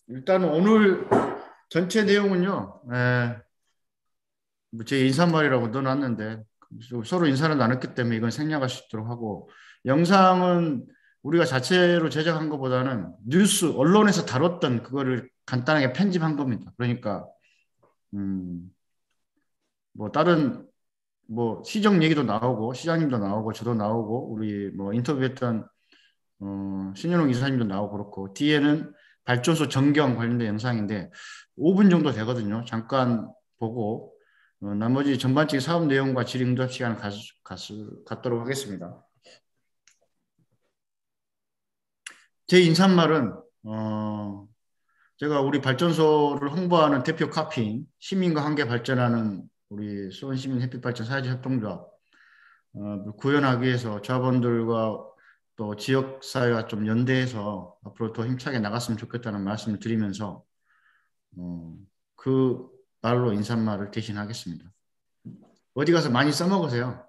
일단 오늘 전체 내용은요, 뭐제 인사말이라고 넣어놨는데 서로 인사를 나눴기 때문에 이건 생략할 수 있도록 하고, 영상은 우리가 자체로 제작한 것보다는 뉴스 언론에서 다뤘던 그거를 간단하게 편집한 겁니다. 그러니까 뭐 다른 뭐 시정 얘기도 나오고 시장님도 나오고 저도 나오고 우리 뭐 인터뷰했던 신현웅 이사님도 나오고 그렇고, 뒤에는 발전소 전경 관련된 영상인데 5분 정도 되거든요. 잠깐 보고 나머지 전반적인 사업 내용과 질의응답 시간을 갖도록 하겠습니다. 제 인사말은 제가 우리 발전소를 홍보하는 대표 카피인 시민과 함께 발전하는 우리 수원시민 햇빛발전 사회적 협동조합 구현하기 위해서 조합원들과 또 지역사회와 좀 연대해서 앞으로 더 힘차게 나갔으면 좋겠다는 말씀을 드리면서 그 말로 인사말을 대신하겠습니다. 어디 가서 많이 써먹으세요.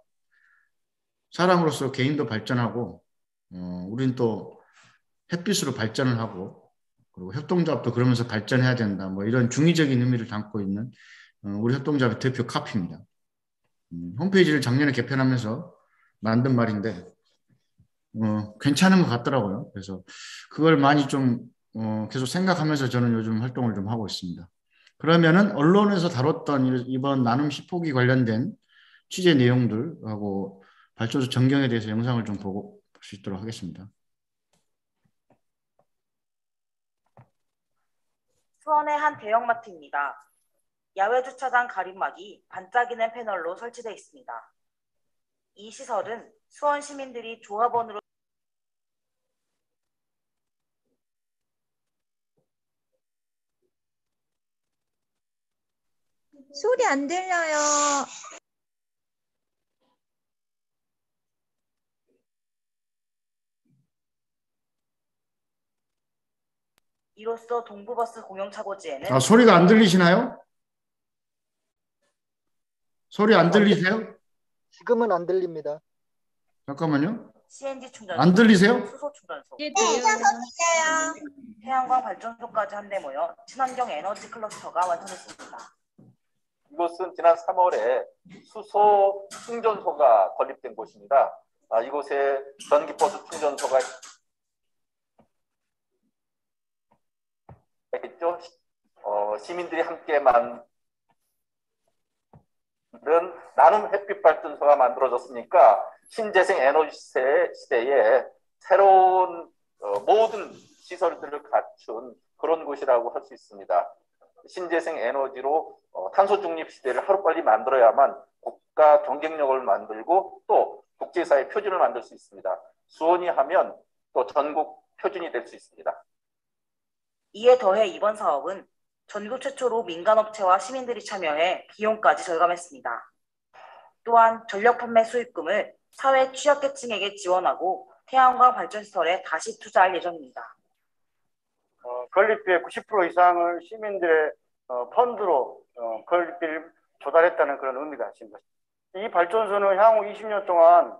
사람으로서 개인도 발전하고 우린 또 햇빛으로 발전을 하고, 그리고 협동조합도 그러면서 발전해야 된다. 뭐 이런 중의적인 의미를 담고 있는 우리 협동조합의 대표 카피입니다. 홈페이지를 작년에 개편하면서 만든 말인데 괜찮은 것 같더라고요. 그래서 그걸 많이 좀 계속 생각하면서 저는 요즘 활동을 좀 하고 있습니다. 그러면은 언론에서 다뤘던 이번 나눔 10호기 관련된 취재 내용들하고 발전소 전경에 대해서 영상을 좀 보고 볼 수 있도록 하겠습니다. 수원의 한 대형마트입니다. 야외 주차장 가림막이 반짝이는 패널로 설치되어 있습니다. 이 시설은 수원 시민들이 조합원으로 소리 안 들려요. 이로써 동부버스 공영차고지에는 소리가 안 들리시나요? 소리 안 들리세요? 지금은 안 들립니다. 잠깐만요. CNG 충전소, 안 들리세요? 수소 충전소, 네, 들려요. 태양광 발전소까지 한데 모여 친환경 에너지 클러스터가 완성됐습니다. 이곳은 지난 3월에 수소 충전소가 건립된 곳입니다. 이곳에 전기버스 충전소가 있죠. 시민들이 함께 만든 나눔 햇빛 발전소가 만들어졌으니까 신재생 에너지 시대에 새로운 모든 시설들을 갖춘 그런 곳이라고 할 수 있습니다. 신재생 에너지로 탄소 중립 시대를 하루빨리 만들어야만 국가 경쟁력을 만들고 또 국제사회 표준을 만들 수 있습니다. 수원이 하면 또 전국 표준이 될 수 있습니다. 이에 더해 이번 사업은 전국 최초로 민간업체와 시민들이 참여해 비용까지 절감했습니다. 또한 전력 판매 수익금을 사회 취약계층에게 지원하고 태양광 발전시설에 다시 투자할 예정입니다. 건립비의 90% 이상을 시민들의 펀드로 건립비를 조달했다는 그런 의미가 있습니다. 이 발전소는 향후 20년 동안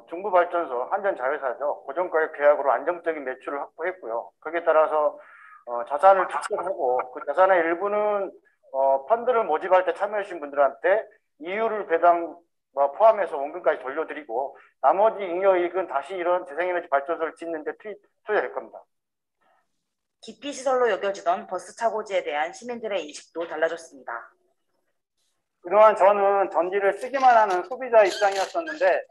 중부발전소 한전자회사죠. 고정가격 계약으로 안정적인 매출을 확보했고요. 거기에 따라서 자산을 축적하고 그 자산의 일부는 펀드를 모집할 때 참여해주신 분들한테 이율을 배당 포함해서 원금까지 돌려드리고 나머지 잉여이익은 다시 이런 재생에너지 발전소를 짓는 데 투자될 겁니다. 기피시설로 여겨지던 버스 차고지에 대한 시민들의 인식도 달라졌습니다. 그동안 저는 전기를 쓰기만 하는 소비자 입장이었었는데,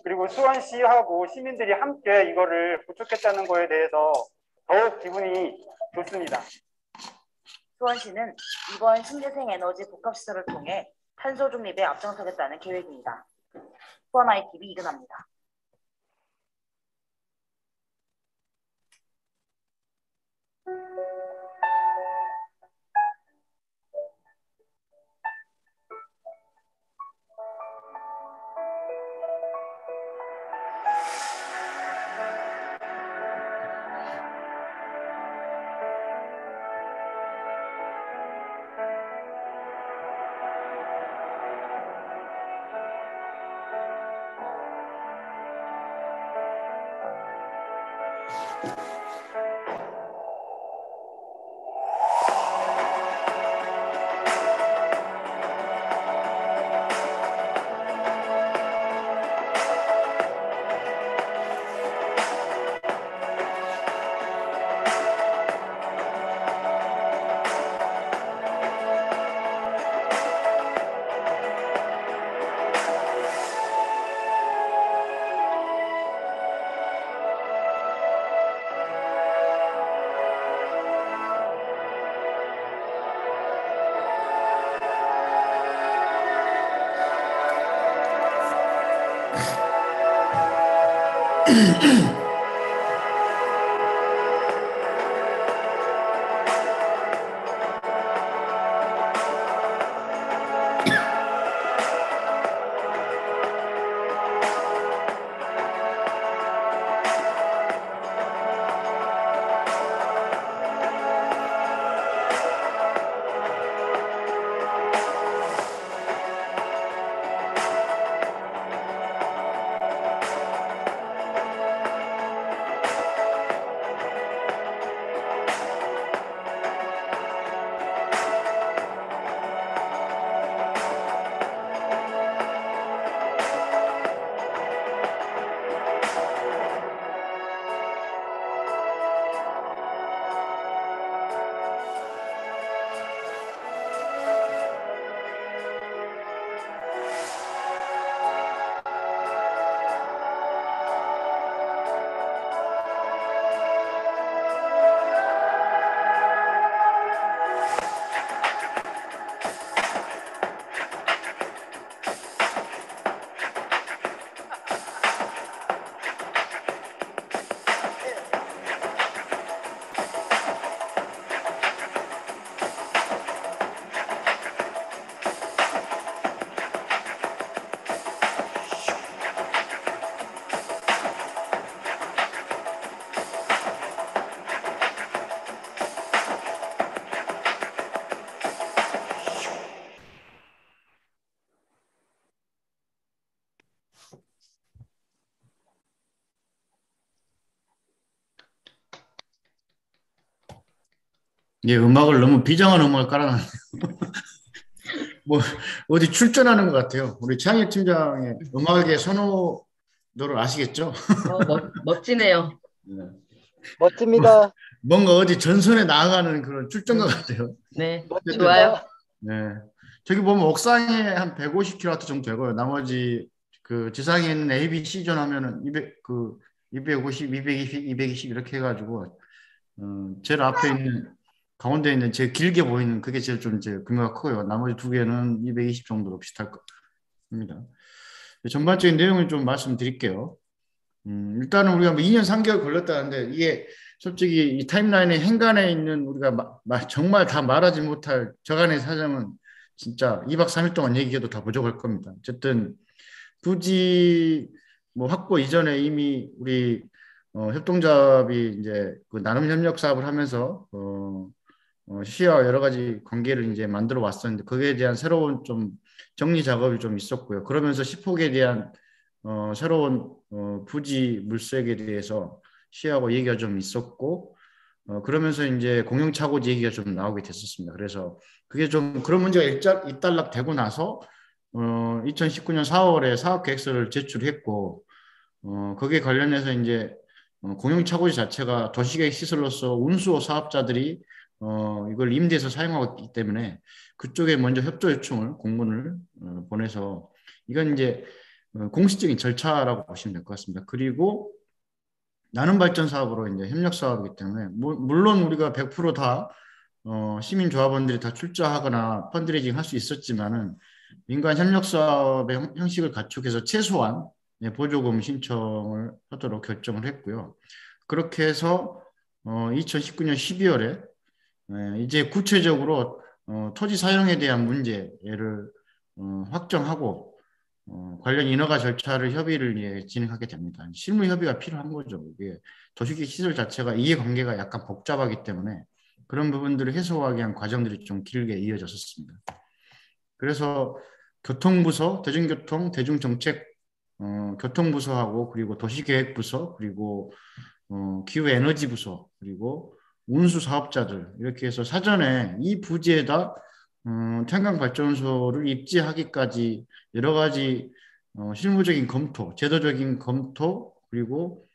그리고 수원시하고 시민들이 함께 이거를 구축했다는 거에 대해서 더욱 기분이 좋습니다. 수원시는 이번 신재생 에너지 복합시설을 통해 탄소 중립에 앞장서겠다는 계획입니다. 수원 ITV 이근아입니다. 예, 음악을 너무 비장한 음악을 깔아놨네요. 뭐 어디 출전하는 것 같아요. 우리 최양희 팀장의 음악의 선호도를 아시겠죠? 멋지네요. 네. 멋집니다. 뭔가 어디 전선에 나아가는 그런 출전과 같아요. 네, 멋집니다. 좋아요. 네. 저기 보면 옥상에 한 150kW 정도 되고요. 나머지 그 지상에 있는 A, B, C존 하면은 250, 220, 220 이렇게 해가지고 제일 앞에 있는 가운데 있는 제일 길게 보이는 그게 제일 좀 이제 규모가 크고요. 나머지 두 개는 220 정도로 비슷할 겁니다. 전반적인 내용을 좀 말씀드릴게요. 일단은 우리가 뭐 2년 3개월 걸렸다는데 이게 솔직히 이 타임라인의 행간에 있는 우리가 정말 다 말하지 못할 저간의 사정은 진짜 2박 3일 동안 얘기해도 다 부족할 겁니다. 어쨌든 부지 뭐 확보 이전에 이미 우리 협동조합이 이제 그 나눔 협력 사업을 하면서 시와 여러 가지 관계를 이제 만들어 왔었는데 거기에 대한 새로운 좀 정리 작업이 좀 있었고요. 그러면서 시폭에 대한 새로운 부지 물색에 대해서 시하고 얘기가 좀 있었고 그러면서 이제 공영차고지 얘기가 좀 나오게 됐었습니다. 그래서 그게 좀 그런 문제가 일단락 되고 나서 2019년 4월에 사업계획서를 제출했고 거기에 관련해서 이제 공영차고지 자체가 도시계획 시설로서 운수호 사업자들이 이걸 임대해서 사용하고 있기 때문에 그쪽에 먼저 협조 요청을 공문을 보내서 이건 이제 공식적인 절차라고 보시면 될 것 같습니다. 그리고 나눔 발전 사업으로 이제 협력 사업이기 때문에 물론 우리가 100%다 시민조합원들이 다 출자하거나 펀드레이징 할 수 있었지만은 민간 협력 사업의 형식을 갖추어서 최소한 보조금 신청을 하도록 결정을 했고요. 그렇게 해서 2019년 12월에 이제 구체적으로 토지 사용에 대한 문제를 확정하고 관련 인허가 절차를 협의를 진행하게 됩니다. 실무 협의가 필요한 거죠. 이게 도시계획 시설 자체가 이해관계가 약간 복잡하기 때문에 그런 부분들을 해소하기 위한 과정들이 좀 길게 이어졌었습니다. 그래서 교통부서, 대중교통, 대중정책, 교통부서하고 그리고 도시계획부서, 그리고 기후에너지부서, 그리고 운수사업자들 이렇게 해서 사전에 이 부지에다 태양광발전소를 입지하기까지 여러 가지 실무적인 검토, 제도적인 검토, 그리고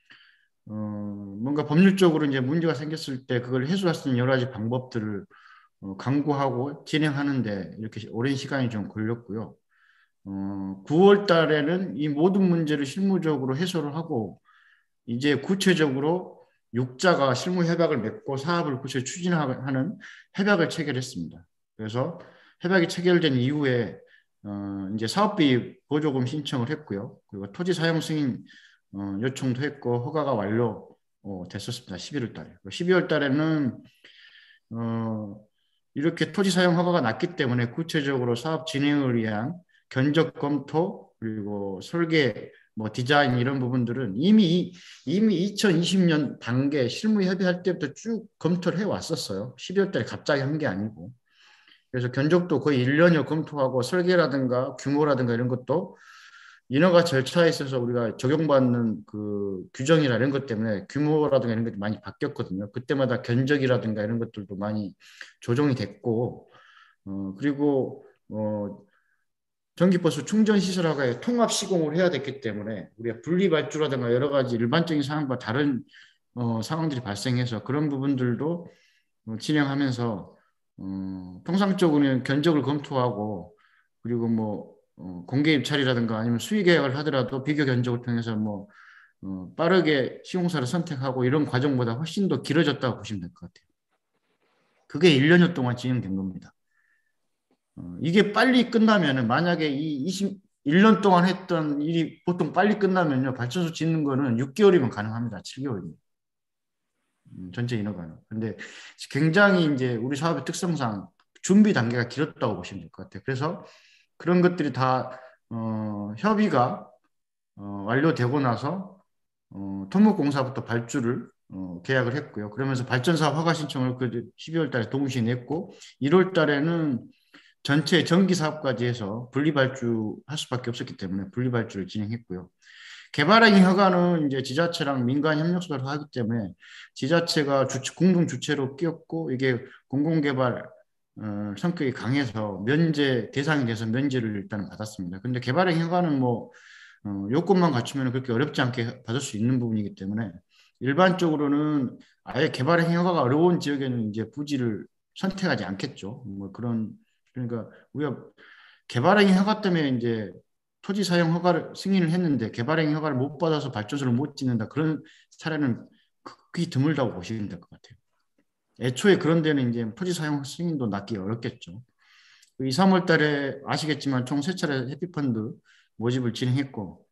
뭔가 법률적으로 이제 문제가 생겼을 때 그걸 해소할 수 있는 여러 가지 방법들을 강구하고 진행하는데 이렇게 오랜 시간이 좀 걸렸고요. 9월 달에는 이 모든 문제를 실무적으로 해소를 하고 이제 구체적으로 6자가 실무 협약을 맺고 사업을 구체적으로 추진하는 협약을 체결했습니다. 그래서 협약이 체결된 이후에 이제 사업비 보조금 신청을 했고요. 그리고 토지 사용 승인 요청도 했고 허가가 완료 됐었습니다. 11월 달에. 12월 달에는 이렇게 토지 사용 허가가 났기 때문에 구체적으로 사업 진행을 위한 견적 검토 그리고 설계 뭐 디자인 이런 부분들은 이미 2020년 단계 실무 협의할 때부터 쭉 검토를 해 왔었어요. 12월 달에 갑자기 한 게 아니고. 그래서 견적도 거의 1년여 검토하고 설계라든가 규모라든가 이런 것도 인허가 절차에 있어서 우리가 적용받는 그 규정이나 이런 것 때문에 규모라든가 이런 것도 많이 바뀌었거든요. 그때마다 견적이라든가 이런 것들도 많이 조정이 됐고, 그리고 전기버스 충전 시설하고의 통합 시공을 해야 됐기 때문에 우리가 분리 발주라든가 여러 가지 일반적인 상황과 다른 상황들이 발생해서 그런 부분들도 진행하면서 통상적으로는 견적을 검토하고 그리고 뭐 공개 입찰이라든가 아니면 수의 계약을 하더라도 비교 견적을 통해서 뭐 빠르게 시공사를 선택하고 이런 과정보다 훨씬 더 길어졌다고 보시면 될 것 같아요. 그게 1년여 동안 진행된 겁니다. 이게 빨리 끝나면은 만약에 이 21년 동안 했던 일이 보통 빨리 끝나면요. 발전소 짓는 거는 6개월이면 가능합니다. 7개월이면. 전체 인허가는. 근데 굉장히 이제 우리 사업의 특성상 준비 단계가 길었다고 보시면 될 것 같아요. 그래서 그런 것들이 다 협의가 완료되고 나서 토목공사부터 발주를 계약을 했고요. 그러면서 발전사업 허가 신청을 그 12월 달에 동시에 냈고 1월 달에는 전체 전기 사업까지 해서 분리 발주할 수밖에 없었기 때문에 분리 발주를 진행했고요. 개발행위 허가는 이제 지자체랑 민간 협력사로 하기 때문에 지자체가 공동 주체로 끼었고 이게 공공개발 성격이 강해서 면제 대상이 돼서 면제를 일단 받았습니다. 근데 개발행위 허가는 뭐 요건만 갖추면 그렇게 어렵지 않게 받을 수 있는 부분이기 때문에 일반적으로는 아예 개발행위 허가가 어려운 지역에는 이제 부지를 선택하지 않겠죠. 뭐 그러니까 우리가 개발행위 허가 때문에 이제 토지 사용 허가를 승인을 했는데 개발행위 허가를 못 받아서 발전소를 못 짓는다 그런 사례는 극히 드물다고 보시면 될 것 같아요. 애초에 그런 데는 이제 토지 사용 승인도 받기 어렵겠죠. 2, 3월 달에 아시겠지만 총 3차례 해피펀드 모집을 진행했고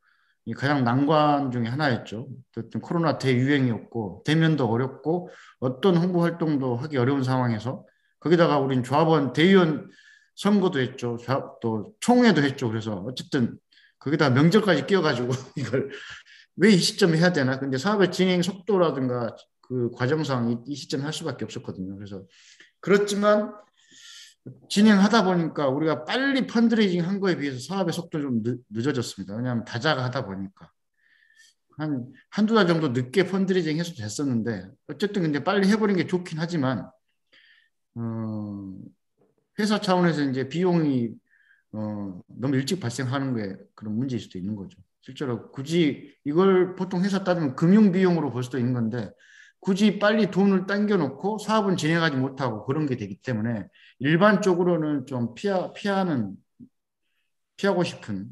가장 난관 중에 하나였죠. 어쨌든 코로나 대유행이었고 대면도 어렵고 어떤 홍보 활동도 하기 어려운 상황에서 거기다가 우린 조합원 대의원 선거도 했죠. 또 총회도 했죠. 그래서 어쨌든 거기다 명절까지 끼워가지고 이걸 왜 이 시점에 해야 되나? 근데 사업의 진행 속도라든가 그 과정상 이 시점에 할 수밖에 없었거든요. 그래서 그렇지만 진행하다 보니까 우리가 빨리 펀드레이징 한 거에 비해서 사업의 속도 좀 늦어졌습니다. 왜냐하면 다자가 하다 보니까 한두 달 정도 늦게 펀드레이징 해서 됐었는데 어쨌든 근데 빨리 해버린 게 좋긴 하지만 회사 차원에서 이제 비용이 너무 일찍 발생하는 게 그런 문제일 수도 있는 거죠. 실제로 굳이 이걸 보통 회사 따지면 금융 비용으로 볼 수도 있는 건데 굳이 빨리 돈을 당겨놓고 사업은 진행하지 못하고 그런 게 되기 때문에 일반적으로는 좀 피하고 싶은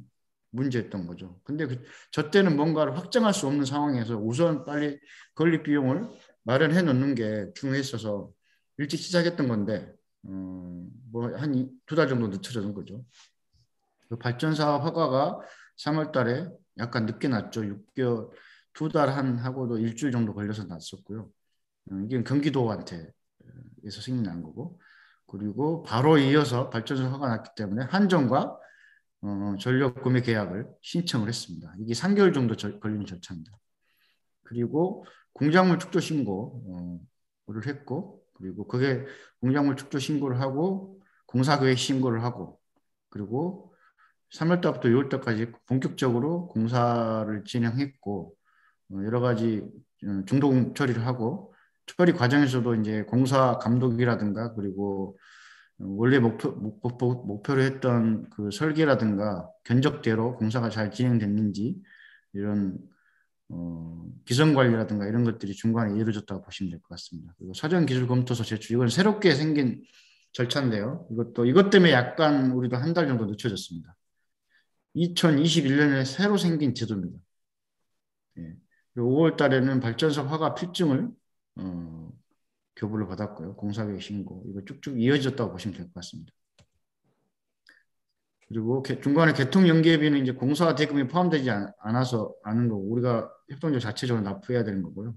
문제였던 거죠. 근데 저 때는 뭔가를 확정할 수 없는 상황에서 우선 빨리 건립 비용을 마련해 놓는 게 중요했어서 일찍 시작했던 건데 뭐 한 2달 정도 늦춰진 거죠. 발전사업 허가가 3월 달에 약간 늦게 났죠. 6개월, 2달 하고도 일주일 정도 걸려서 났었고요. 이게 경기도한테에서 승인이 난 거고. 그리고 바로 이어서 발전소 허가 났기 때문에 한전과 전력 구매 계약을 신청을 했습니다. 이게 3개월 정도 걸리는 절차입니다. 그리고 공작물 축조 신고를 했고, 그리고 그게 공작물 축조 신고를 하고 공사 계획 신고를 하고, 그리고 3월 달부터 6월 달까지 본격적으로 공사를 진행했고 여러 가지 중도금 처리를 하고 처리 과정에서도 이제 공사 감독이라든가 그리고 원래 목표로 했던 그 설계라든가 견적대로 공사가 잘 진행됐는지 이런 기성 관리라든가 이런 것들이 중간에 이루어졌다고 보시면 될 것 같습니다. 그리고 사전 기술 검토서 제출 이건 새롭게 생긴 절차인데요. 이것 때문에 약간 우리도 한 달 정도 늦춰졌습니다. 2021년에 새로 생긴 제도입니다. 예. 5월 달에는 발전소 허가 필증을 교부를 받았고요. 공사계획 신고 이거 쭉쭉 이어졌다고 보시면 될 것 같습니다. 그리고 중간에 개통 연계비는 이제 공사 대금이 포함되지 않아서 않은 거고 우리가 협동조 자체적으로 납부해야 되는 거고요.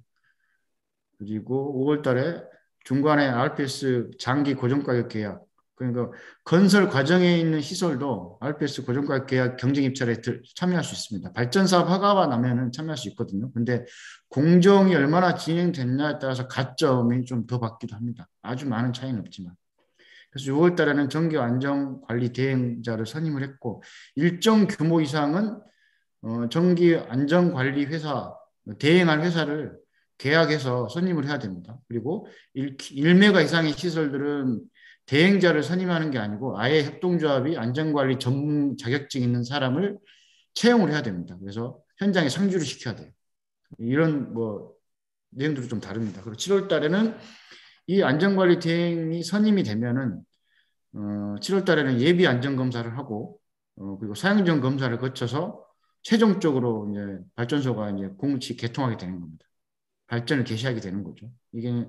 그리고 5월 달에 중간에 RPS 장기 고정가격 계약, 그러니까 건설 과정에 있는 시설도 RPS 고정가격 계약 경쟁 입찰에 참여할 수 있습니다. 발전사업 허가가 나면은 참여할 수 있거든요. 근데 공정이 얼마나 진행됐냐에 따라서 가점이 좀 더 받기도 합니다. 아주 많은 차이는 없지만. 그래서 6월 달에는 정기 안전관리 대행자를 선임을 했고 일정 규모 이상은 정기 안전관리 회사 대행할 회사를 계약해서 선임을 해야 됩니다. 그리고 1메가 이상의 시설들은 대행자를 선임하는 게 아니고 아예 협동조합이 안전관리 전문 자격증 있는 사람을 채용을 해야 됩니다. 그래서 현장에 상주를 시켜야 돼요. 이런 뭐 내용들이 좀 다릅니다. 그리고 7월 달에는 이 안전관리 대행이 선임이 되면은 7월 달에는 예비 안전검사를 하고 그리고 사용전 검사를 거쳐서 최종적으로 이제 발전소가 이제 공식 개통하게 되는 겁니다. 발전을 개시하게 되는 거죠. 이게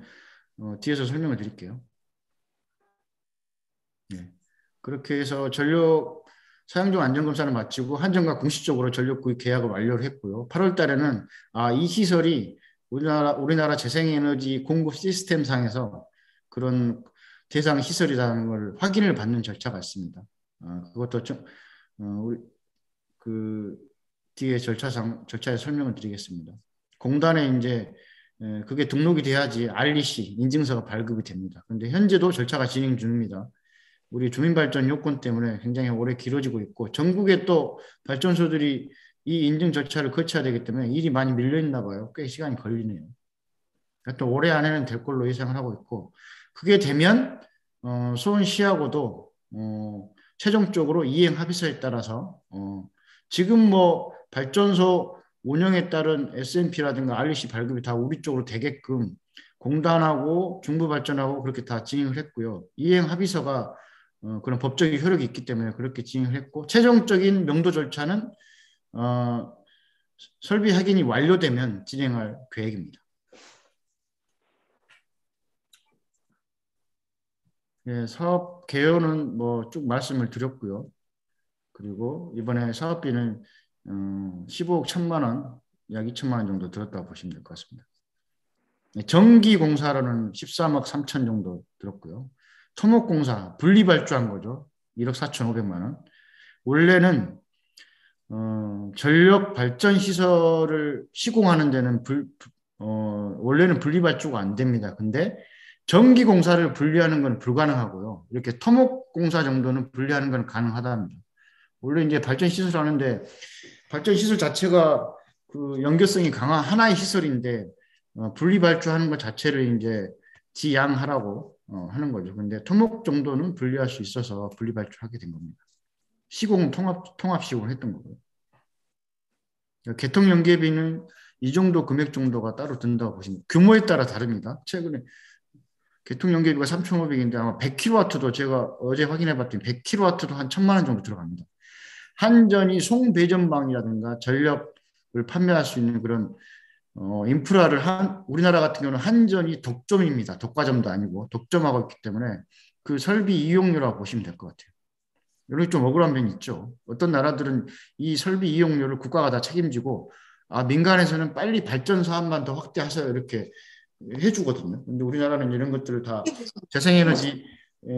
뒤에서 설명을 드릴게요. 네. 그렇게 해서 전력 사용중 안전검사를 마치고 한전과 공식적으로 전력 구입 계약을 완료를 했고요. 8월 달에는 이 시설이 우리나라 재생에너지 공급 시스템상에서 그런 대상 시설이라는 걸 확인을 받는 절차가 있습니다. 그것도 우리 그 뒤에 절차에 설명을 드리겠습니다. 공단에 이제 그게 등록이 돼야지 REC 인증서가 발급이 됩니다. 그런데 현재도 절차가 진행 중입니다. 우리 주민발전 요건 때문에 굉장히 오래 길어지고 있고 전국에 또 발전소들이 이 인증 절차를 거쳐야 되기 때문에 일이 많이 밀려 있나 봐요. 꽤 시간이 걸리네요. 그러니까 또 올해 안에는 될 걸로 예상을 하고 있고 그게 되면 수원시하고도 최종적으로 이행 합의서에 따라서 지금 뭐 발전소 운영에 따른 S&P라든가 REC 발급이 다 우리 쪽으로 되게끔 공단하고 중부발전하고 그렇게 다 진행을 했고요. 이행 합의서가 그런 법적인 효력이 있기 때문에 그렇게 진행을 했고 최종적인 명도 절차는 설비 확인이 완료되면 진행할 계획입니다. 예, 사업 개요는 뭐 쭉 말씀을 드렸고요. 그리고 이번에 사업비는 15억 1천만 원, 약 2천만 원 정도 들었다고 보시면 될 것 같습니다. 전기공사로는 13억 3천 정도 들었고요. 토목공사, 분리발주한 거죠. 1억 4천5백만 원. 원래는 전력 발전 시설을 시공하는 데는 원래는 분리발주가 안 됩니다. 근데 전기공사를 분리하는 건 불가능하고요. 이렇게 토목공사 정도는 분리하는 건 가능하답니다. 원래 이제 발전 시설 하는데 발전 시설 자체가 그 연결성이 강한 하나의 시설인데 분리 발주하는 것 자체를 이제 지양하라고 하는 거죠. 근데 토목 정도는 분리할 수 있어서 분리 발주하게 된 겁니다. 시공 통합 시공을 했던 거고요. 개통 연계비는 이 정도 금액 정도가 따로 든다고 보시면 규모에 따라 다릅니다. 최근에 개통 연계비가 3,500인데 아마 100kW도 제가 어제 확인해 봤더니 100kW도 한 1,000만 원 정도 들어갑니다. 한전이 송배전방이라든가 전력을 판매할 수 있는 그런 인프라를 우리나라 같은 경우는 한전이 독점입니다. 독과점도 아니고 독점하고 있기 때문에 그 설비 이용료라고 보시면 될 것 같아요. 여기 좀 억울한 면이 있죠. 어떤 나라들은 이 설비 이용료를 국가가 다 책임지고 민간에서는 빨리 발전 사업만 더 확대하세요 이렇게 해주거든요. 근데 우리나라는 이런 것들을 다 재생에너지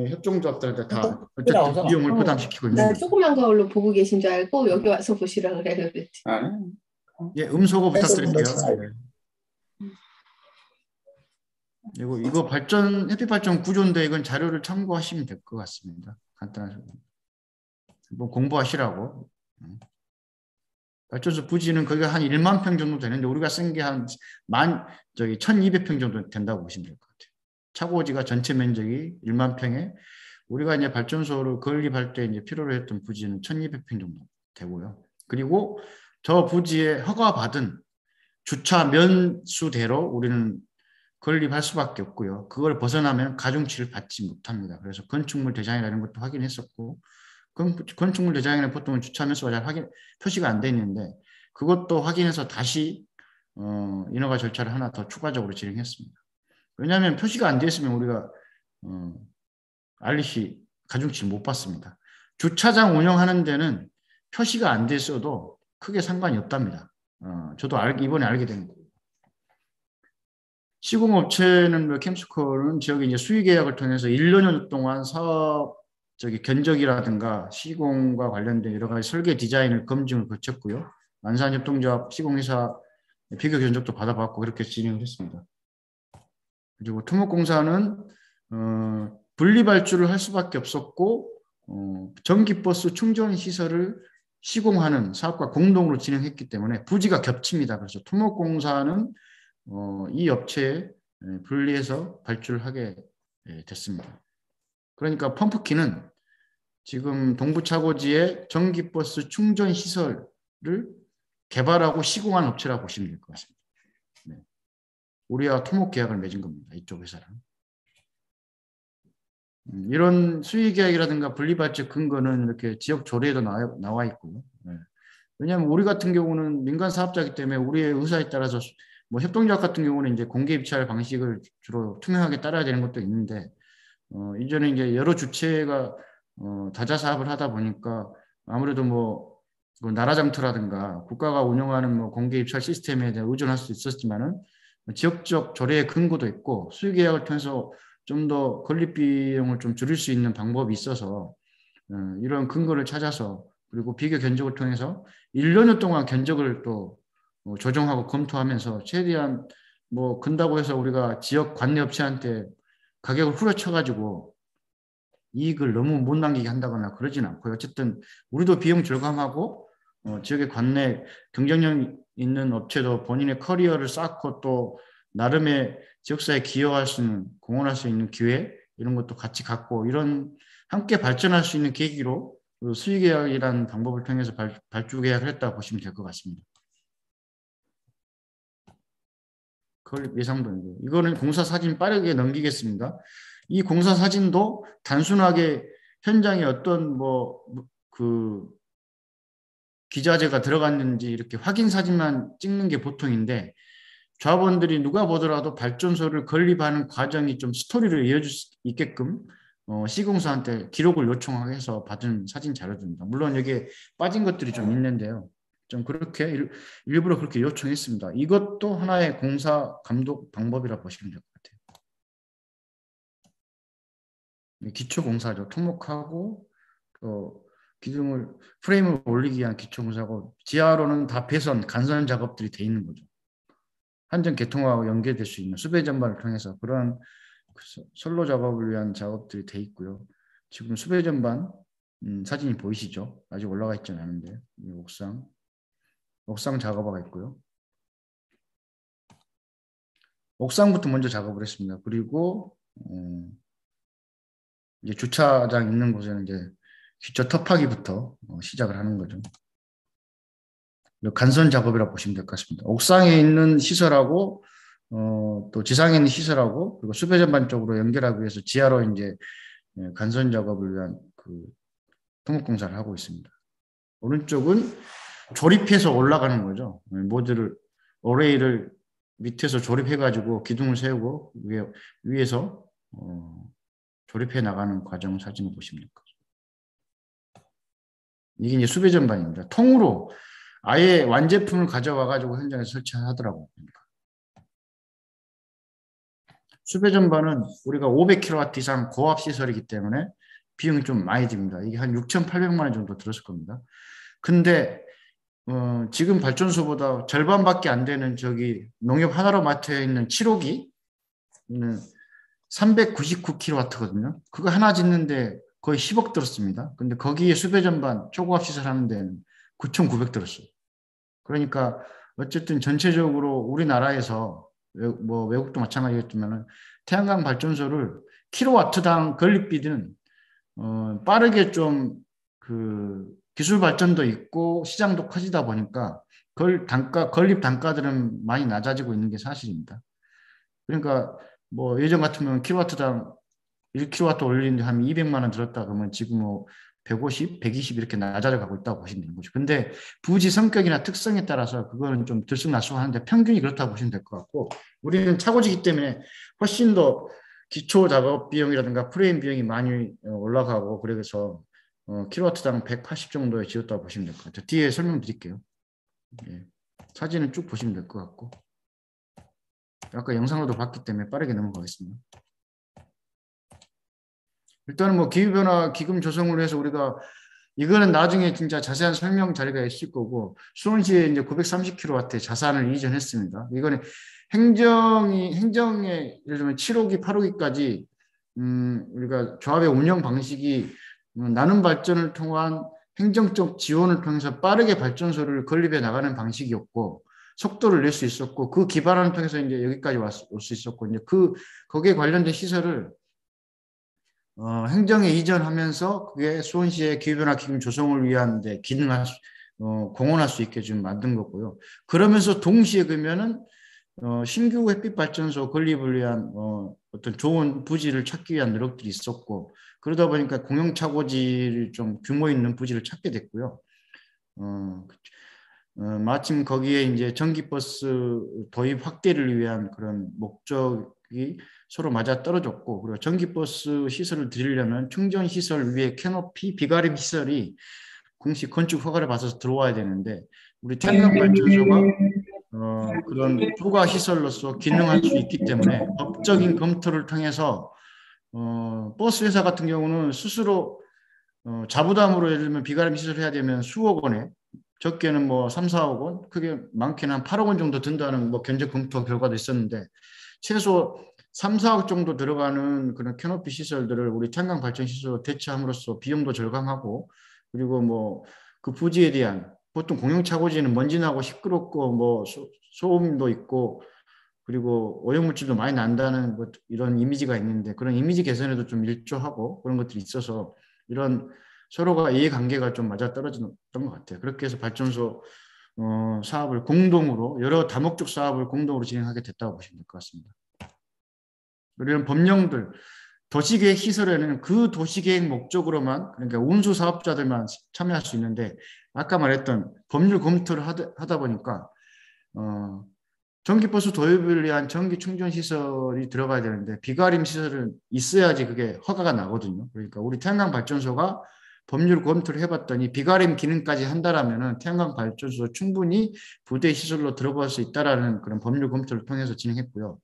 협동조합들한테 다 어쨌든 비용을 부담시키고 있는 거죠. 조그만 걸로 보고 계신 줄 알고 여기 와서 보시라 그랬지. 예, 음소거 부탁드릴게요. 네. 그리고 이거 햇빛 발전 구조인데 이건 자료를 참고하시면 될 것 같습니다. 간단하게 뭐 공부하시라고. 발전소 부지는 거기가 한 1만 평 정도 되는데 우리가 쓴 게 한 1,200평 정도 된다고 보시면 될 것 같아요. 차고지가 전체 면적이 1만 평에 우리가 이제 발전소를 건립할 때 이제 필요로 했던 부지는 1,200평 정도 되고요. 그리고 저 부지에 허가받은 주차 면수대로 우리는 건립할 수밖에 없고요. 그걸 벗어나면 가중치를 받지 못합니다. 그래서 건축물 대장이라는 것도 확인했었고 건축물 대장에는 보통은 주차 면수가 잘 표시가 안 돼 있는데 그것도 확인해서 다시 인허가 절차를 하나 더 추가적으로 진행했습니다. 왜냐하면 표시가 안 돼 있으면 우리가 REC 가중치 못 받습니다. 주차장 운영하는 데는 표시가 안 됐어도 크게 상관이 없답니다. 저도 이번에 알게 된 거예요. 시공업체는 캠스코는 지역에 이제 수의 계약을 통해서 1년 동안 사업 견적이라든가 시공과 관련된 여러 가지 설계 디자인을 검증을 거쳤고요. 안산협동조합 시공회사 비교 견적도 받아봤고 그렇게 진행을 했습니다. 그리고 토목공사는 분리발주를 할 수밖에 없었고 전기버스 충전 시설을 시공하는 사업과 공동으로 진행했기 때문에 부지가 겹칩니다. 그래서 토목공사는 이 업체에 분리해서 발주를 하게 됐습니다. 그러니까 펌프키는 지금 동부차고지에 전기버스 충전 시설을 개발하고 시공한 업체라고 보시면 될 것 같습니다. 네. 우리와 토목 계약을 맺은 겁니다. 이쪽 회사랑. 이런 수의 계약이라든가 분리발주 근거는 이렇게 지역 조례에도 나와 있고요. 네. 왜냐하면 우리 같은 경우는 민간 사업자이기 때문에 우리의 의사에 따라서 뭐 협동조합 같은 경우는 이제 공개 입찰 방식을 주로 투명하게 따라야 되는 것도 있는데 이전에 이제 여러 주체가 다자 사업을 하다 보니까 아무래도 뭐 나라장터라든가 국가가 운영하는 뭐 공개 입찰 시스템에 대해 의존할 수 있었지만은 지역적 조례의 근거도 있고 수의 계약을 통해서 좀 더 건립 비용을 좀 줄일 수 있는 방법이 있어서 이런 근거를 찾아서 그리고 비교 견적을 통해서 1년 동안 견적을 또 조정하고 검토하면서 최대한 뭐 근다고 해서 우리가 지역 관내 업체한테 가격을 후려쳐가지고 이익을 너무 못 남기게 한다거나 그러진 않고요. 어쨌든 우리도 비용 절감하고 지역의 관내 경쟁력 있는 업체도 본인의 커리어를 쌓고 또 나름의 지역사회에 기여할 수 있는 공헌할 수 있는 기회 이런 것도 같이 갖고 이런 함께 발전할 수 있는 계기로 수의계약이라는 방법을 통해서 발주계약을 했다고 보시면 될 것 같습니다. 그걸 예상도 이거는 공사 사진 빠르게 넘기겠습니다. 이 공사 사진도 단순하게 현장에 어떤 기자재가 들어갔는지 이렇게 확인 사진만 찍는 게 보통인데 조합원들이 누가 보더라도 발전소를 건립하는 과정이 좀 스토리를 이어줄 수 있게끔 시공사한테 기록을 요청해서 받은 사진 자료입니다. 물론 여기에 빠진 것들이 좀 있는데요. 좀 그렇게 일부러 그렇게 요청했습니다. 이것도 하나의 공사 감독 방법이라 보시면 될 것 같아요. 기초 공사죠. 토목하고 기둥을 프레임을 올리기 위한 기초 공사고 지하로는 다 배선, 간선 작업들이 돼 있는 거죠. 한전 개통하고 연계될 수 있는 수배 전반을 통해서 그런 선로 작업을 위한 작업들이 돼 있고요. 지금 수배 전반 사진이 보이시죠? 아직 올라가 있지는 않은데 옥상 작업화가 있고요. 옥상부터 먼저 작업을 했습니다. 그리고 이제 주차장 있는 곳에는 이제 기초 터파기부터 시작을 하는 거죠. 간선 작업이라고 보시면 될 것 같습니다. 옥상에 있는 시설하고 또 지상에 있는 시설하고 그리고 수배 전반 쪽으로 연결하기 위해서 지하로 이제 간선 작업을 위한 그 토목 공사를 하고 있습니다. 오른쪽은 조립해서 올라가는 거죠. 모듈을 어레이를 밑에서 조립해 가지고 기둥을 세우고 위에서 조립해 나가는 과정 사진을 보시면 될 거죠. 이게 이제 수배 전반입니다. 통으로 아예 완제품을 가져와 가지고 현장에서 설치하더라고요. 수배 전반은 우리가 500kW 이상 고압 시설이기 때문에 비용이 좀 많이 듭니다. 이게 한 6,800만 원 정도 들었을 겁니다. 근데 지금 발전소보다 절반밖에 안 되는 저기 농협 하나로마트에 있는 7호기는 399kW거든요. 그거 하나 짓는데 거의 10억 들었습니다. 근데 거기에 수배 전반 초고압 시설 하는 데는 9,900 들었어요. 그러니까 어쨌든 전체적으로 우리나라에서 뭐 외국도 마찬가지겠지만 태양광 발전소를 킬로와트당 건립비는 빠르게 좀 그 기술 발전도 있고 시장도 커지다 보니까 건립 단가들은 많이 낮아지고 있는 게 사실입니다. 그러니까 뭐 예전 같으면 킬로와트당 1kW 올리는데 한 200만 원 들었다 그러면 지금 뭐 150, 120 이렇게 낮아져 가고 있다고 보시면 되는 거죠. 근데 부지 성격이나 특성에 따라서 그거는 좀 들쑥날쑥하는데 평균이 그렇다고 보시면 될 것 같고 우리는 차고지기 때문에 훨씬 더 기초 작업 비용이라든가 프레임 비용이 많이 올라가고 그래서 킬로와트당 180 정도에 지었다고 보시면 될 것 같아요. 뒤에 설명드릴게요. 예. 사진은 쭉 보시면 될 것 같고, 아까 영상으로도 봤기 때문에 빠르게 넘어가겠습니다. 일단은 뭐 기후변화 기금 조성을 해서 우리가 이거는 나중에 진짜 자세한 설명 자리가 있을 거고, 수원시에 이제 930kW의 자산을 이전했습니다. 이거는 행정에 예를 들면 7호기, 8호기까지 우리가 조합의 운영 방식이 나눔 발전을 통한 행정적 지원을 통해서 빠르게 발전소를 건립해 나가는 방식이었고, 속도를 낼 수 있었고, 그 기반을 통해서 이제 여기까지 올 수 있었고, 이제 거기에 관련된 시설을 행정에 이전하면서 그게 수원시의 기후변화 기금 조성을 위한 데 공헌할 수 있게 좀 만든 거고요. 그러면서 동시에 그러면은 신규 햇빛 발전소 건립을 위한 어떤 좋은 부지를 찾기 위한 노력들이 있었고, 그러다 보니까 공영차고지를 좀 규모 있는 부지를 찾게 됐고요. 마침 거기에 이제 전기버스 도입 확대를 위한 그런 목적이 서로 맞아 떨어졌고, 그리고 전기버스 시설을 드리려면 충전 시설 위에 캐노피, 비가림 시설이 공식 건축 허가를 받아서 들어와야 되는데, 우리 태양광 발전소가 그런 부가 시설로서 기능할 수 있기 때문에 법적인 검토를 통해서 버스 회사 같은 경우는 스스로 자부담으로 예를 들면 비가림 시설을 해야 되면 수억 원에, 적게는 뭐 3, 4억 원, 크게 많게는 한 8억 원 정도 든다는 뭐 견적 검토 결과도 있었는데, 최소 3, 4억 정도 들어가는 그런 캐노피 시설들을 우리 태양광 발전 시설로 대체함으로써 비용도 절감하고, 그리고 뭐 그 부지에 대한, 보통 공영차고지는 먼지 나고 시끄럽고 뭐 소음도 있고 그리고 오염물질도 많이 난다는 이런 이미지가 있는데, 그런 이미지 개선에도 좀 일조하고 그런 것들이 있어서 이런 서로가 이해관계가 좀 맞아떨어졌던 것 같아요. 그렇게 해서 발전소 사업을 공동으로, 여러 다목적 사업을 공동으로 진행하게 됐다고 보시면 될 것 같습니다. 이런 법령들, 도시계획 시설에는 그 도시계획 목적으로만, 그러니까 운수 사업자들만 참여할 수 있는데, 아까 말했던 법률 검토를 하다 보니까 전기버스 도입을 위한 전기 충전 시설이 들어가야 되는데 비가림 시설은 있어야지 그게 허가가 나거든요. 그러니까 우리 태양광 발전소가 법률 검토를 해봤더니 비가림 기능까지 한다라면은 태양광 발전소 충분히 부대 시설로 들어갈 수 있다라는 그런 법률 검토를 통해서 진행했고요.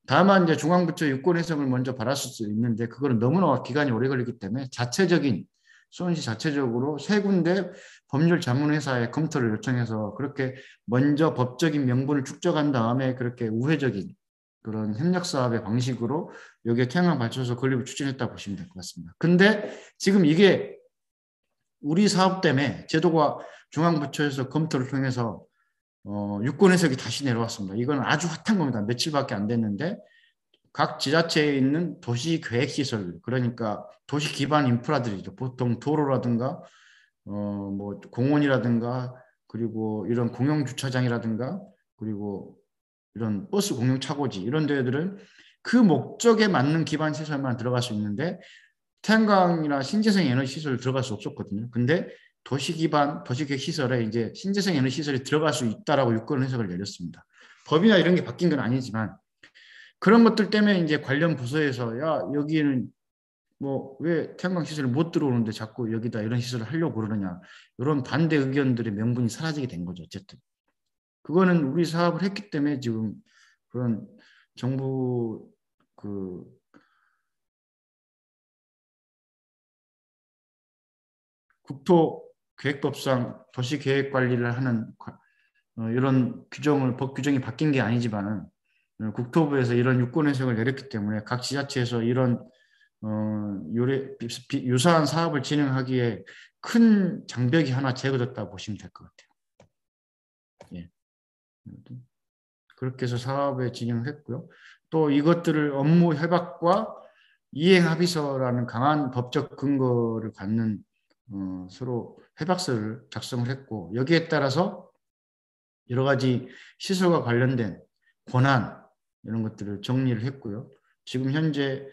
다만 이제 중앙부처 유권 해석을 먼저 받았을 수 있는데, 그거는 너무나 기간이 오래 걸리기 때문에 수원시 자체적으로 세 군데 법률 자문회사에 검토를 요청해서 그렇게 먼저 법적인 명분을 축적한 다음에 그렇게 우회적인 그런 협력사업의 방식으로 여기에 태양광 발전소 건립을 추진했다고 보시면 될 것 같습니다. 근데 지금 이게 우리 사업 때문에 제도가 중앙부처에서 검토를 통해서 유권 해석이 다시 내려왔습니다. 이건 아주 핫한 겁니다. 며칠밖에 안 됐는데 각 지자체에 있는 도시계획시설, 그러니까 도시 기반 인프라들이죠. 보통 도로라든가 뭐 공원이라든가 그리고 이런 공영주차장이라든가 그리고 이런 버스 공영차고지, 이런 데들은 그 목적에 맞는 기반 시설만 들어갈 수 있는데 태양광이나 신재생 에너지 시설이 들어갈 수 없었거든요. 근데 도시 기반 도시계획 시설에 이제 신재생 에너지 시설이 들어갈 수 있다라고 유권 해석을 내렸습니다. 법이나 이런 게 바뀐 건 아니지만 그런 것들 때문에 이제 관련 부서에서 야, 여기는 뭐 왜 태양광 시설이 못 들어오는데 자꾸 여기다 이런 시설을 하려고 그러느냐, 이런 반대 의견들의 명분이 사라지게 된 거죠. 어쨌든 그거는 우리 사업을 했기 때문에 지금 그런 정부 국토계획법상 도시계획 관리를 하는 이런 법 규정이 바뀐 게 아니지만은 국토부에서 이런 유권 해석을 내렸기 때문에 각 지자체에서 이런 유사한 사업을 진행하기에 큰 장벽이 하나 제거됐다고 보시면 될 것 같아요. 예. 그렇게 해서 사업에 진행을 했고요. 또 이것들을 업무 협약과 이행 합의서라는 강한 법적 근거를 갖는 서로 협약서를 작성을 했고, 여기에 따라서 여러 가지 시설과 관련된 권한 이런 것들을 정리를 했고요. 지금 현재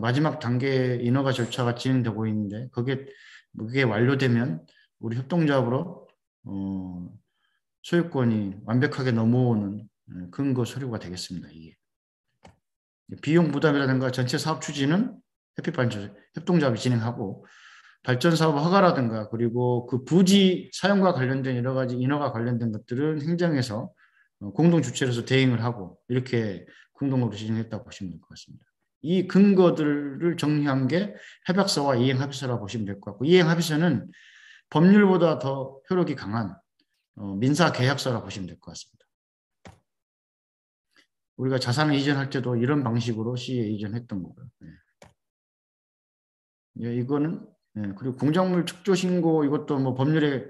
마지막 단계 인허가 절차가 진행되고 있는데 그게 완료되면 우리 협동조합으로 소유권이 완벽하게 넘어오는 근거 서류가 되겠습니다. 이게 비용 부담이라든가 전체 사업 추진은 협동조합이 진행하고 발전 사업 허가라든가 그리고 그 부지 사용과 관련된 여러 가지 인허가 관련된 것들은 행정에서 공동 주체로서 대행을 하고 이렇게 공동으로 진행했다고 보시면 될 것 같습니다. 이 근거들을 정리한 게 협약서와 이행합의서라고 보시면 될 것 같고, 이행합의서는 법률보다 더 효력이 강한 민사계약서라고 보시면 될 것 같습니다. 우리가 자산을 이전할 때도 이런 방식으로 시에 이전했던 거고요. 이거는 그리고 공작물 축조 신고 이것도 뭐 법률의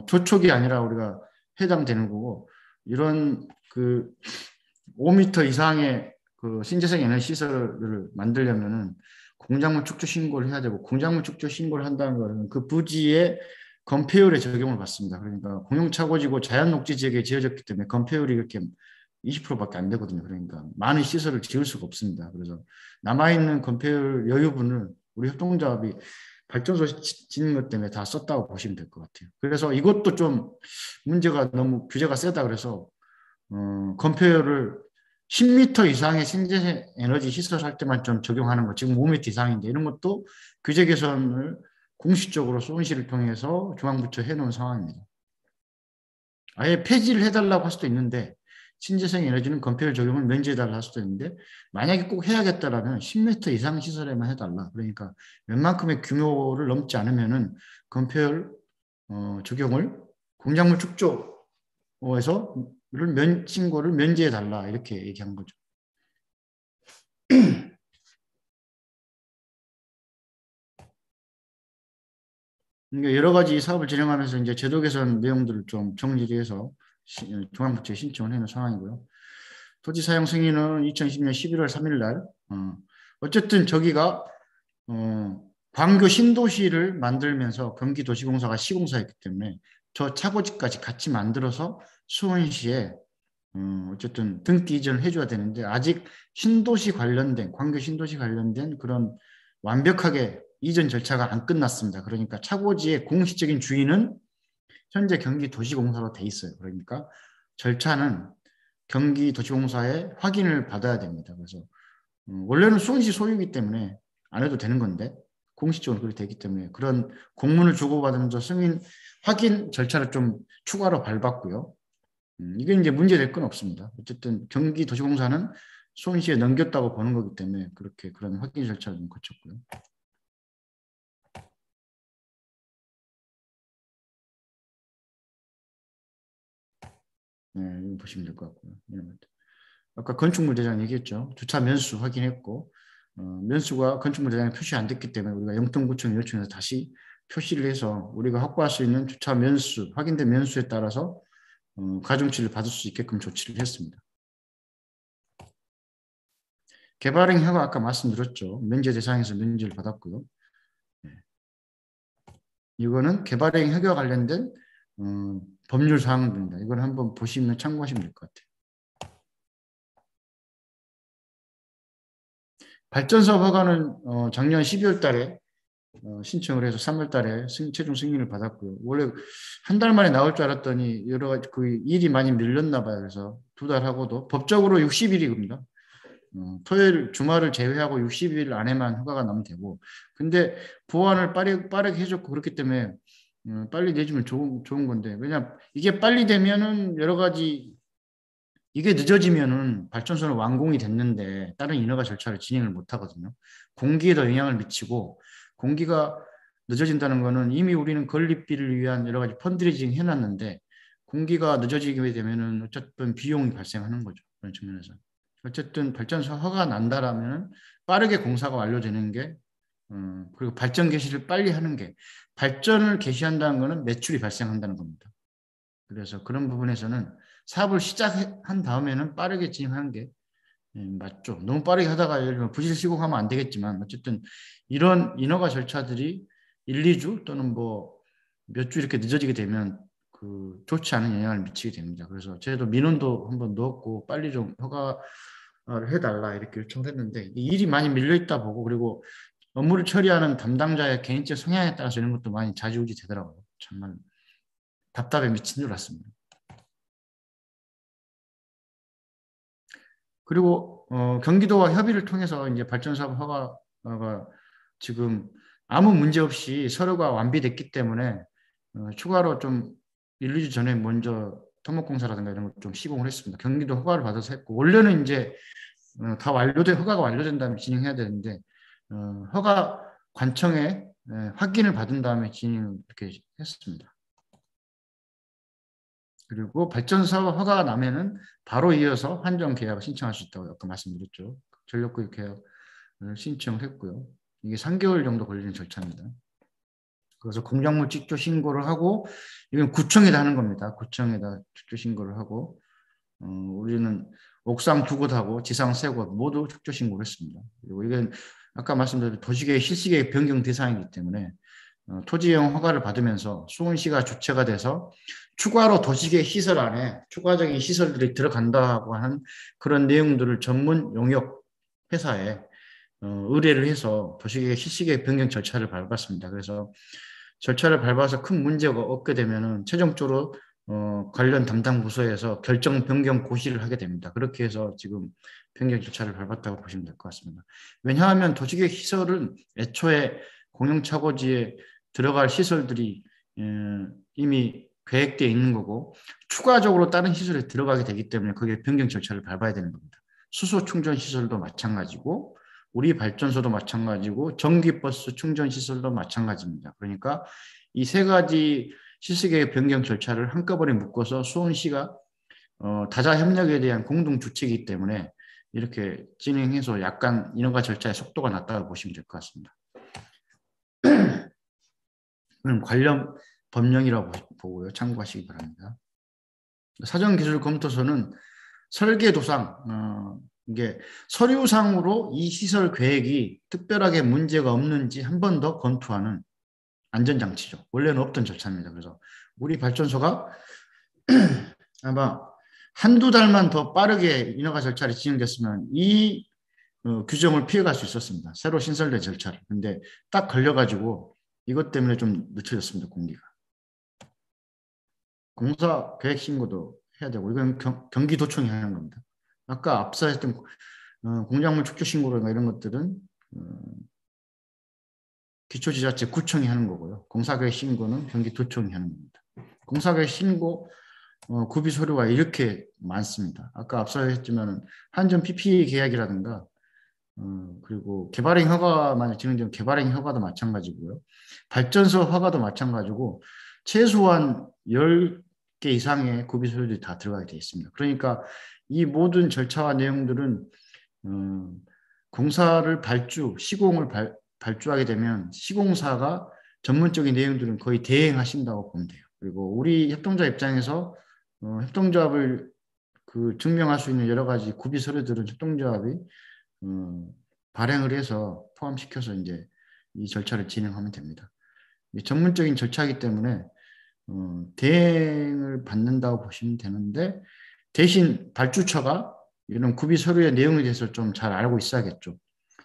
조촉이 아니라 우리가 해당되는 거고, 이런 그 5m 이상의 그 신재생 에너지 시설을 만들려면은 공작물 축조 신고를 해야 되고, 공작물 축조 신고를 한다는 것은 그 부지의 건폐율에 적용을 받습니다. 그러니까 공용차고지고 자연녹지 지역에 지어졌기 때문에 건폐율이 이렇게 20%밖에 안 되거든요. 그러니까 많은 시설을 지을 수가 없습니다. 그래서 남아있는 건폐율 여유분을 우리 협동조합이 발전소 짓는 것 때문에 다 썼다고 보시면 될 것 같아요. 그래서 이것도 좀 문제가 너무 규제가 세다 그래서 건폐율을 10m 이상의 신재생 에너지 시설 할 때만 좀 적용하는 거, 지금 5m 이상인데 이런 것도 규제 개선을 공식적으로 수원시를 통해서 중앙부처 해놓은 상황입니다. 아예 폐지를 해달라고 할 수도 있는데, 신재생 에너지는 건폐율 적용을 면제해달라 할 수도 있는데, 만약에 꼭 해야겠다라면 10m 이상 시설에만 해달라. 그러니까 웬만큼의 규모를 넘지 않으면은 건폐율 적용을 공작물 축조에서 신고를 면제해달라 이렇게 얘기한 거죠. 그러니까 여러 가지 사업을 진행하면서 이제 제도 개선 내용들을 좀 정리해서 중앙부처에 신청을 해놓은 상황이고요. 토지 사용 승인은 2020년 11월 3일 날 어쨌든 저기가 광교 신도시를 만들면서 경기도시공사가 시공사였기 때문에 저 차고지까지 같이 만들어서 수원시에 어쨌든 등기 이전을 해줘야 되는데, 아직 신도시 관련된, 광교 신도시 관련된 그런 완벽하게 이전 절차가 안 끝났습니다. 그러니까 차고지의 공식적인 주인은 현재 경기도시공사로 돼 있어요. 그러니까 절차는 경기도시공사에 확인을 받아야 됩니다. 그래서 원래는 수원시 소유이기 때문에 안 해도 되는 건데 공식적으로 그렇게 되기 때문에 그런 공문을 주고받으면서 승인 확인 절차를 좀 추가로 밟았고요. 이게 이제 문제될 건 없습니다. 어쨌든 경기도시공사는 수원시에 넘겼다고 보는 거기 때문에 그렇게 그런 확인 절차를 좀 거쳤고요. 네, 이거 보시면 될 것 같고요. 아까 건축물 대장 얘기했죠. 주차 면수 확인했고, 면수가 건축물 대장에 표시 안 됐기 때문에 우리가 영통구청 요청해서 다시 표시를 해서 우리가 확보할 수 있는 주차 면수, 확인된 면수에 따라서 가중치를 받을 수 있게끔 조치를 했습니다. 개발행 허가 아까 말씀드렸죠. 면제 대상에서 면제를 받았고요. 네. 이거는 개발행 허가 관련된 법률 사항입니다. 이걸 한번 보시면 참고하시면 될 것 같아요. 발전사업 허가는 작년 12월 달에 신청을 해서 3월 달에 최종 승인을 받았고요. 원래 한 달 만에 나올 줄 알았더니 여러 가지 그 일이 많이 밀렸나 봐요. 그래서 2달 하고도 법적으로 60일이겁니다. 토요일 주말을 제외하고 60일 안에만 허가가 나면 되고, 근데 보완을 빠르게 해줬고 그렇기 때문에 빨리 내주면 좋은 건데, 왜냐 이게 빨리 되면은 여러 가지, 이게 늦어지면은 발전소는 완공이 됐는데 다른 인허가 절차를 진행을 못 하거든요. 공기에도 영향을 미치고, 공기가 늦어진다는 거는 이미 우리는 건립비를 위한 여러 가지 펀드레이징 해놨는데 공기가 늦어지게 되면은 어쨌든 비용이 발생하는 거죠. 그런 측면에서. 어쨌든 발전소 허가가 난다라면 빠르게 공사가 완료되는 게, 그리고 발전 개시를 빨리 하는 게, 발전을 개시한다는 것은 매출이 발생한다는 겁니다. 그래서 그런 부분에서는 사업을 시작한 다음에는 빠르게 진행하는 게 맞죠. 너무 빠르게 하다가 예를 들면 부실 시공하면 안 되겠지만, 어쨌든 이런 인허가 절차들이 1, 2주 또는 뭐 몇 주 이렇게 늦어지게 되면 그 좋지 않은 영향을 미치게 됩니다. 그래서 저희도 민원도 한번 넣었고 빨리 좀 허가를 해달라 이렇게 요청했는데, 일이 많이 밀려 있다 보고, 그리고 업무를 처리하는 담당자의 개인적 성향에 따라서 이런 것도 많이 좌지우지 되더라고요. 정말 답답해 미친 줄 알았습니다. 그리고 경기도와 협의를 통해서 이제 발전사업 허가가 지금 아무 문제 없이 서류가 완비됐기 때문에 추가로 좀 1, 2주 전에 먼저 토목공사라든가 이런 걸 좀 시공을 했습니다. 경기도 허가를 받아서 했고, 원래는 이제 다 허가가 완료된 다음에 진행해야 되는데, 허가 관청에 확인을 받은 다음에 진행을 이렇게 했습니다. 그리고 발전사업 허가가 나면은 바로 이어서 한정 계약을 신청할 수 있다고 아까 말씀드렸죠. 전력구입 계약을 신청을 했고요. 이게 3개월 정도 걸리는 절차입니다. 그래서 공작물 직조 신고를 하고, 이건 구청에다 하는 겁니다. 구청에다 직조 신고를 하고, 우리는 옥상 2곳하고 지상 3곳 모두 직조 신고를 했습니다. 그리고 이건 아까 말씀드린 도시계획 실시계획 변경 대상이기 때문에 토지이용 허가를 받으면서 수원시가 주체가 돼서 추가로 도시계획 시설 안에 추가적인 시설들이 들어간다고 하는 그런 내용들을 전문 용역 회사에 의뢰를 해서 도시계획 실시계획 변경 절차를 밟았습니다. 그래서 절차를 밟아서 큰 문제가 없게 되면은 최종적으로 관련 담당 부서에서 결정 변경 고시를 하게 됩니다. 그렇게 해서 지금 변경 절차를 밟았다고 보시면 될 것 같습니다. 왜냐하면 도시계획 시설은 애초에 공용차고지에 들어갈 시설들이 이미 계획되어 있는 거고 추가적으로 다른 시설에 들어가게 되기 때문에 그게 변경 절차를 밟아야 되는 겁니다. 수소 충전 시설도 마찬가지고 우리 발전소도 마찬가지고 전기버스 충전 시설도 마찬가지입니다. 그러니까 이 3가지 실시계획 변경 절차를 한꺼번에 묶어서 수원시가 다자 협력에 대한 공동 주체이기 때문에 이렇게 진행해서 약간 인허가 절차의 속도가 낮다고 보시면 될 것 같습니다. 그럼 관련 법령이라고 보고요. 참고하시기 바랍니다. 사전기술검토서는 설계도상 이게 서류상으로 이 시설 계획이 특별하게 문제가 없는지 한 번 더 검토하는 안전장치죠. 원래는 없던 절차입니다. 그래서 우리 발전소가 아마 한두 달만 더 빠르게 인허가 절차를 진행됐으면 이 규정을 피해갈 수 있었습니다. 새로 신설된 절차를. 근데 딱 걸려가지고 이것 때문에 좀 늦춰졌습니다. 공기가. 공사 계획 신고도 해야 되고 이건 경기도청이 하는 겁니다. 아까 앞서 했던 공작물 축조 신고라든가 이런 것들은 기초지자체 구청이 하는 거고요. 공사계획 신고는 경기도청이 하는 겁니다. 공사계획 신고 구비 서류가 이렇게 많습니다. 아까 앞서 했지만 한전 PPA 계약이라든가 그리고 개발행 허가만 진행되는 개발행 허가도 마찬가지고요. 발전소 허가도 마찬가지고 최소한 10개 이상의 구비 서류들이 다 들어가게 되어 있습니다. 그러니까 이 모든 절차와 내용들은 공사를 시공을 발주하게 되면 시공사가 전문적인 내용들은 거의 대행하신다고 보면 돼요. 그리고 우리 협동조합 입장에서 협동조합을 증명할 수 있는 여러 가지 구비 서류들은 협동조합이 발행을 해서 포함시켜서 이제 이 절차를 진행하면 됩니다. 전문적인 절차이기 때문에 대행을 받는다고 보시면 되는데 대신 발주처가 이런 구비 서류의 내용에 대해서 좀 잘 알고 있어야겠죠.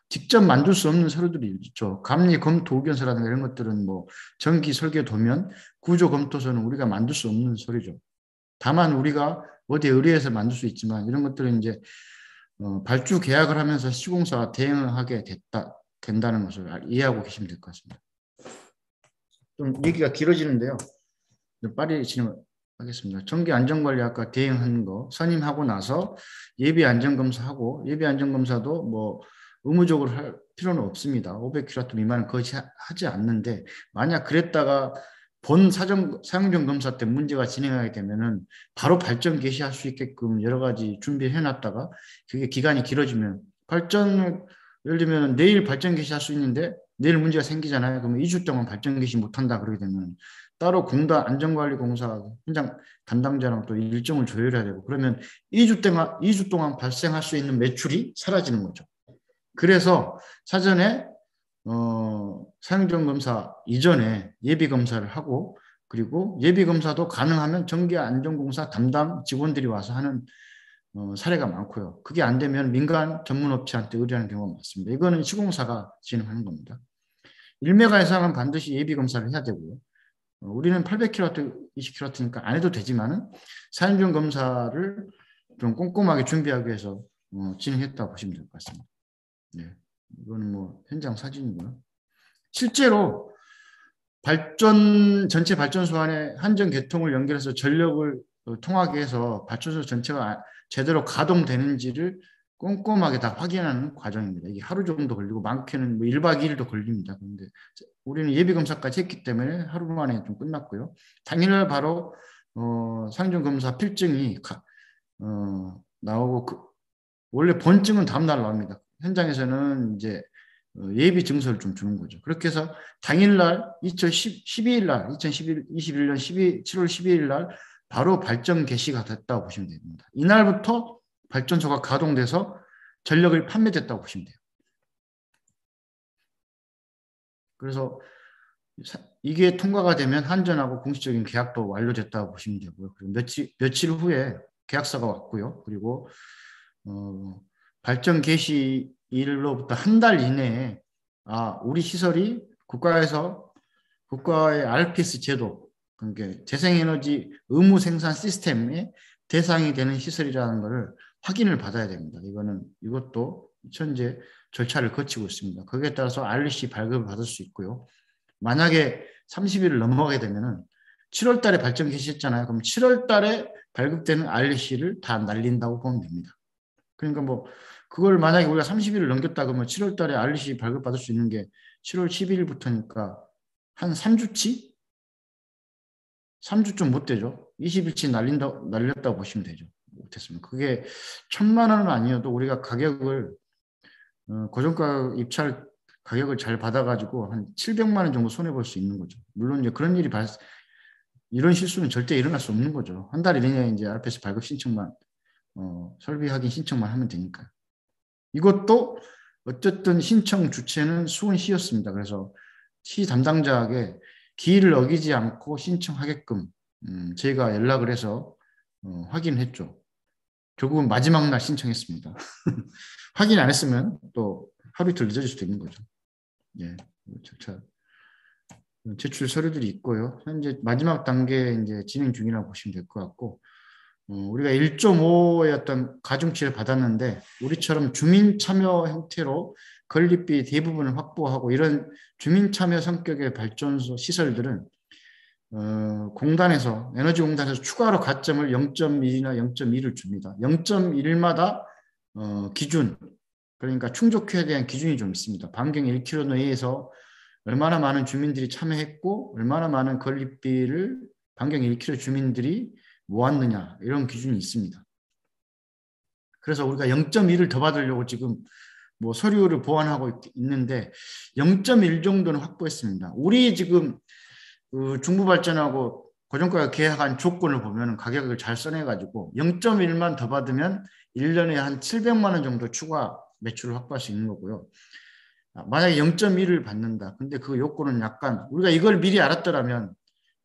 직접 만들 수 없는 서류들이 있죠. 감리 검토 의견서라든가 이런 것들은 뭐 전기 설계 도면 구조 검토서는 우리가 만들 수 없는 서류죠. 다만 우리가 어디에 의뢰해서 만들 수 있지만 이런 것들은 이제 발주 계약을 하면서 시공사가 대행을 하게 된다는 것을 이해하고 계시면 될 것 같습니다. 좀 얘기가 길어지는데요. 좀 빨리 진행하겠습니다. 전기 안전관리 아까 대행하는 거 선임하고 나서 예비 안전검사하고 예비 안전검사도 뭐 의무적으로 할 필요는 없습니다. 500kW 미만은 거의 하지 않는데 만약 그랬다가 본 사용전 검사 때 문제가 진행하게 되면은 바로 발전 개시할 수 있게끔 여러 가지 준비해 놨다가 그게 기간이 길어지면 발전을 예를 들면 내일 발전 개시할 수 있는데 내일 문제가 생기잖아요. 그러면 2주 동안 발전 개시 못한다 그러게 되면 따로 공단 안전관리공사 현장 담당자랑 또 일정을 조율해야 되고 그러면 2주 동안 발생할 수 있는 매출이 사라지는 거죠. 그래서 사전에 사용전 검사 이전에 예비 검사를 하고 그리고 예비 검사도 가능하면 전기 안전공사 담당 직원들이 와서 하는 사례가 많고요. 그게 안 되면 민간 전문업체한테 의뢰하는 경우가 많습니다. 이거는 시공사가 진행하는 겁니다. 1메가 이상은 반드시 예비 검사를 해야 되고요. 우리는 800kW, 20kW니까 안 해도 되지만은 사용전 검사를 좀 꼼꼼하게 준비하기 위해서 진행했다고 보시면 될 것 같습니다. 네, 이거는 뭐 현장 사진이고요. 실제로 전체 발전소 안에 한전 개통을 연결해서 전력을 통하게 해서 발전소 전체가 제대로 가동되는지를 꼼꼼하게 다 확인하는 과정입니다. 이게 하루 정도 걸리고 많게는 뭐 1박 2일도 걸립니다. 그런데 우리는 예비검사까지 했기 때문에 하루 만에 좀 끝났고요. 당일날 바로 상중검사 필증이 나오고 원래 본증은 다음날 나옵니다. 현장에서는 이제 예비 증서를 좀 주는 거죠. 그렇게 해서 당일날 2021년 7월 12일 날 바로 발전 개시가 됐다고 보시면 됩니다. 이날부터 발전소가 가동돼서 전력을 판매됐다고 보시면 돼요. 그래서 이게 통과가 되면 한전하고 공식적인 계약도 완료됐다고 보시면 되고요. 그리고 며칠 후에 계약서가 왔고요. 그리고 발전 개시일로부터 한 달 이내에 우리 시설이 국가의 RPS 제도, 그러니까 재생에너지 의무 생산 시스템의 대상이 되는 시설이라는 것을 확인을 받아야 됩니다. 이것도 현재 절차를 거치고 있습니다. 거기에 따라서 REC 발급을 받을 수 있고요. 만약에 30일을 넘어가게 되면은 7월 달에 발전 개시했잖아요. 그럼 7월 달에 발급되는 REC를 다 날린다고 보면 됩니다. 그러니까 뭐 그걸 만약에 우리가 30일을 넘겼다 그러면 7월 달에 REC 발급받을 수 있는 게 7월 12일부터니까 한 3주치? 3주 좀 못 되죠. 20일치 날렸다고 보시면 되죠. 못했습니다. 그게 1,000만 원은 아니어도 우리가 가격을 고정가 입찰 가격을 잘 받아가지고 한 700만 원 정도 손해볼 수 있는 거죠. 물론 이제 그런 일이 이런 실수는 절대 일어날 수 없는 거죠. 한 달 이내에 이제 RPS 발급 신청만 설비 확인 신청만 하면 되니까요. 이것도 어쨌든 신청 주체는 수원시였습니다. 그래서 시 담당자에게 기일을 어기지 않고 신청하게끔 저희가 연락을 해서 확인했죠. 결국은 마지막 날 신청했습니다. 확인 안 했으면 또 하루 이틀 늦어질 수도 있는 거죠. 예, 절차 제출 서류들이 있고요. 현재 마지막 단계 이제 진행 중이라고 보시면 될 것 같고, 우리가 1.5의 어떤 가중치를 받았는데 우리처럼 주민 참여 형태로 건립비 대부분을 확보하고 이런 주민 참여 성격의 발전소 시설들은 에너지공단에서 추가로 가점을 0.1이나 0.2를 줍니다. 0.1마다 기준, 그러니까 충족효에 대한 기준이 좀 있습니다. 반경 1km 내에서 얼마나 많은 주민들이 참여했고 얼마나 많은 건립비를 반경 1km 주민들이 모았느냐, 이런 기준이 있습니다. 그래서 우리가 0.1을 더 받으려고 지금 뭐 서류를 보완하고 있는데 0.1 정도는 확보했습니다. 우리 지금 중부발전하고 고정가가 계약한 조건을 보면 가격을 잘 써내가지고 0.1만 더 받으면 1년에 한 700만 원 정도 추가 매출을 확보할 수 있는 거고요. 만약에 0.1을 받는다. 근데 그 요건은 약간 우리가 이걸 미리 알았더라면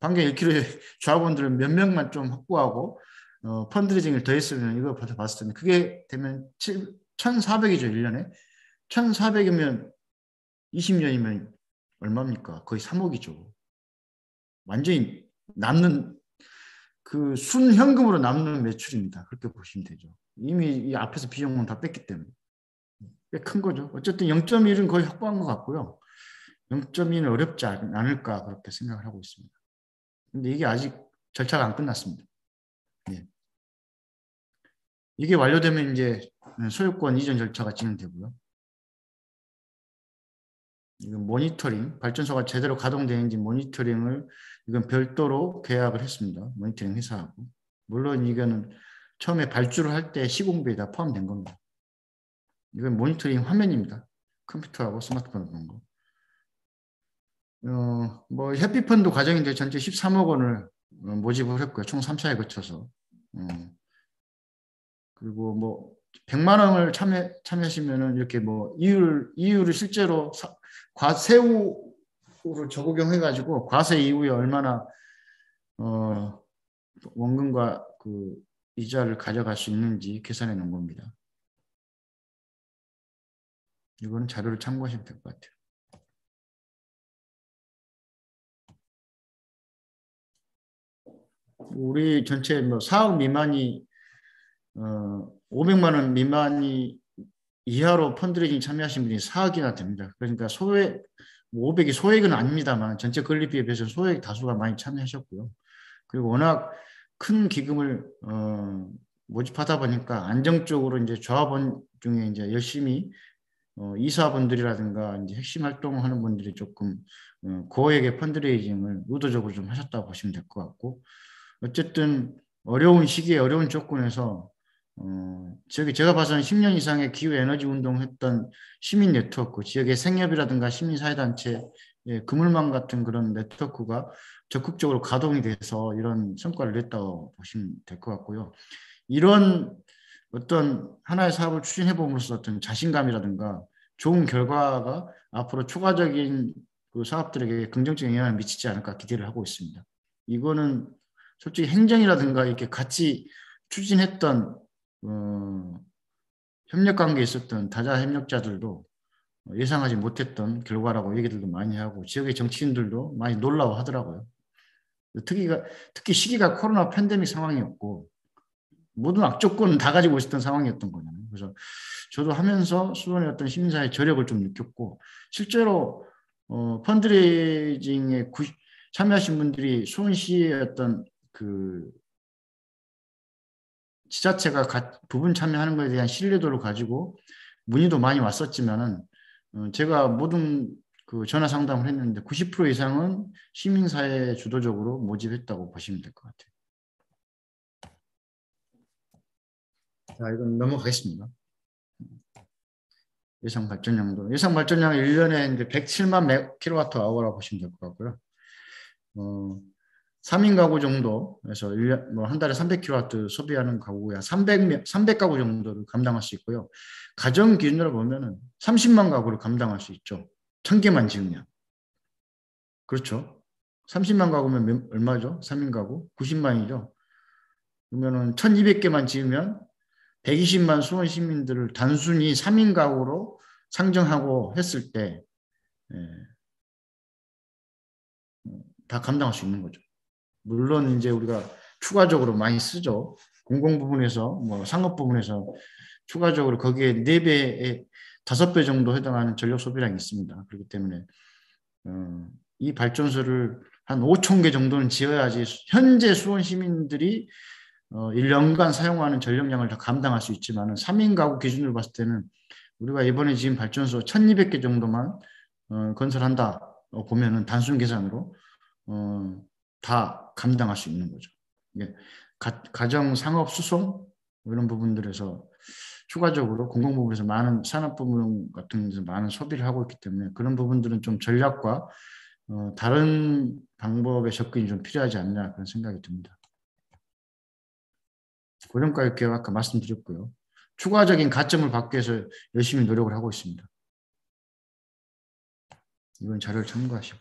반경 1km 조합원들은 몇 명만 좀 확보하고 펀드레이징을 더 했으면 이걸 받았을 텐데 그게 되면 1,400이죠. 1년에. 1,400이면 20년이면 얼마입니까? 거의 3억이죠. 완전히 남는 그 순현금으로 남는 매출입니다. 그렇게 보시면 되죠. 이미 이 앞에서 비용은 다 뺐기 때문에 꽤 큰 거죠. 어쨌든 0.1은 거의 확보한 것 같고요. 0.2는 어렵지 않을까 그렇게 생각을 하고 있습니다. 근데 이게 아직 절차가 안 끝났습니다. 예. 이게 완료되면 이제 소유권 이전 절차가 진행되고요. 이건 모니터링, 발전소가 제대로 가동되는지 모니터링을 이건 별도로 계약을 했습니다. 모니터링 회사하고. 물론 이거는 처음에 발주를 할 때 시공비에 다 포함된 겁니다. 이건 모니터링 화면입니다. 컴퓨터하고 스마트폰 그런 거. 뭐 협의펀드 과정인데 전체 13억 원을 모집을 했고요. 총 3차에 거쳐서. 그리고 뭐 100만 원을 참여하시면은 이렇게 뭐 이율을 실제로 세후를 적용해 가지고 과세 이후에 얼마나 원금과 그 이자를 가져갈 수 있는지 계산해 놓은 겁니다. 이거는 자료를 참고하시면 될 것 같아요. 우리 전체 뭐 4억 미만이 500만 원 미만이 이하로 펀드레이징 참여하신 분이 4억이나 됩니다. 그러니까 뭐 500이 소액은 아닙니다만 전체 건립비에 비해서 소액 다수가 많이 참여하셨고요. 그리고 워낙 큰 기금을 모집하다 보니까 안정적으로 이제 조합원 중에 이제 열심히 이사분들이라든가 이제 핵심 활동하는 분들이 조금 고액의 펀드레이징을 의도적으로 좀 하셨다고 보시면 될 것 같고, 어쨌든 어려운 시기에 어려운 조건에서 제가 봐서는 10년 이상의 기후 에너지 운동했던 시민 네트워크, 지역의 생협이라든가 시민사회단체, 그물망 같은 그런 네트워크가 적극적으로 가동이 돼서 이런 성과를 냈다고 보시면 될 것 같고요. 이런 어떤 하나의 사업을 추진해 봄으로써 어떤 자신감이라든가 좋은 결과가 앞으로 추가적인 그 사업들에게 긍정적인 영향을 미치지 않을까 기대를 하고 있습니다. 이거는 솔직히 행정이라든가 이렇게 같이 추진했던 협력 관계에 있었던 다자 협력자들도 예상하지 못했던 결과라고 얘기들도 많이 하고 지역의 정치인들도 많이 놀라워하더라고요. 특히 시기가 코로나 팬데믹 상황이었고 모든 악조건은 다 가지고 있었던 상황이었던 거잖아요. 그래서 저도 하면서 수원의 어떤 시민사회 저력을 좀 느꼈고, 실제로 펀드레이징에 참여하신 분들이 수원시의 어떤 그 지자체가 부분 참여하는 것에 대한 신뢰도를 가지고 문의도 많이 왔었지만은 제가 모든 그 전화 상담을 했는데 90% 이상은 시민사회 주도적으로 모집했다고 보시면 될 것 같아요. 자, 이건 넘어가겠습니다. 예상 발전량도. 예상 발전량은 1년에 이제 107만 kWh라고 보시면 될 것 같고요. 3인 가구 정도에서 한 달에 300kW 소비하는 가구야 300가구 정도를 감당할 수 있고요. 가정 기준으로 보면은 30만 가구를 감당할 수 있죠. 1000개만 지으면. 그렇죠. 30만 가구면 얼마죠? 3인 가구? 90만이죠. 그러면은 1200개만 지으면 120만 수원 시민들을 단순히 3인 가구로 상정하고 했을 때 다 감당할 수 있는 거죠. 물론 이제 우리가 추가적으로 많이 쓰죠. 공공 부분에서 뭐 상업 부분에서 추가적으로 거기에 4배에 5배 정도 해당하는 전력 소비량이 있습니다. 그렇기 때문에 이 발전소를 한 5,000개 정도는 지어야지 현재 수원 시민들이 1년간 사용하는 전력량을 다 감당할 수 있지만 3인 가구 기준으로 봤을 때는 우리가 이번에 지은 발전소 1200개 정도만 건설한다 보면은 단순 계산으로 다 감당할 수 있는 거죠. 가정, 상업, 수송 이런 부분들에서 추가적으로 공공 부분에서 많은 산업 부분 같은 데서 많은 소비를 하고 있기 때문에 그런 부분들은 좀 전략과 다른 방법의 접근이 좀 필요하지 않나 그런 생각이 듭니다. 고정가격 계획 아까 말씀드렸고요. 추가적인 가점을 받기 위해서 열심히 노력을 하고 있습니다. 이건 자료를 참고하시고.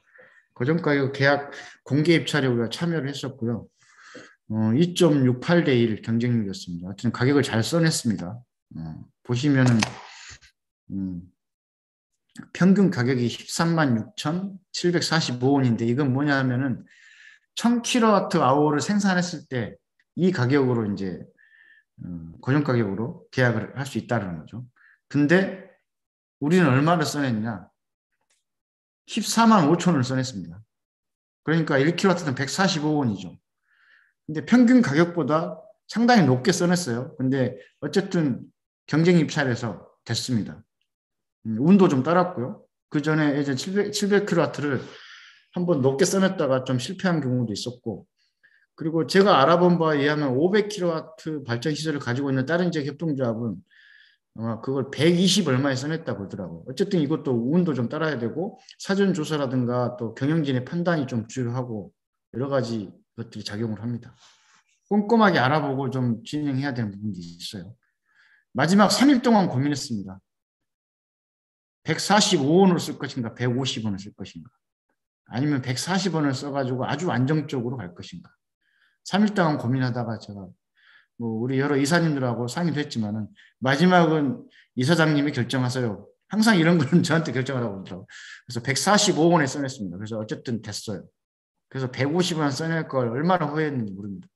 고정가격 계약 공개 입찰에 우리가 참여를 했었고요. 2.68대 1 경쟁률이었습니다. 하여튼 가격을 잘 써냈습니다. 보시면은 평균 가격이 13만 6,745원인데 이건 뭐냐 하면은 1000kWh를 생산했을 때 이 가격으로 이제 고정가격으로 계약을 할 수 있다는 거죠. 근데 우리는 얼마를 써냈냐? 14만 5천원을 써냈습니다. 그러니까 1kWh는 145원이죠. 근데 평균 가격보다 상당히 높게 써냈어요. 근데 어쨌든 경쟁 입찰에서 됐습니다. 운도 좀 따랐고요. 그 전에 이제 700kW를 한번 높게 써냈다가 좀 실패한 경우도 있었고, 그리고 제가 알아본 바에 의하면 500kW 발전 시설을 가지고 있는 다른 지역 협동조합은 아마 그걸 120 얼마에 써냈다 그러더라고요. 어쨌든 이것도 운도 좀 따라야 되고 사전 조사라든가 또 경영진의 판단이 좀 중요하고 여러 가지 것들이 작용을 합니다. 꼼꼼하게 알아보고 좀 진행해야 되는 부분이 있어요. 마지막 3일 동안 고민했습니다. 145원을 쓸 것인가 150원을 쓸 것인가 아니면 140원을 써가지고 아주 안정적으로 갈 것인가. 3일 동안 고민하다가 제가 뭐 우리 여러 이사님들하고 상의도 했지만은 마지막은 이사장님이 결정하세요. 항상 이런 거는 저한테 결정하라고 그러더라고요. 그래서 145원에 써냈습니다. 그래서 어쨌든 됐어요. 그래서 150원 써낼 걸 얼마나 후회했는지 모릅니다.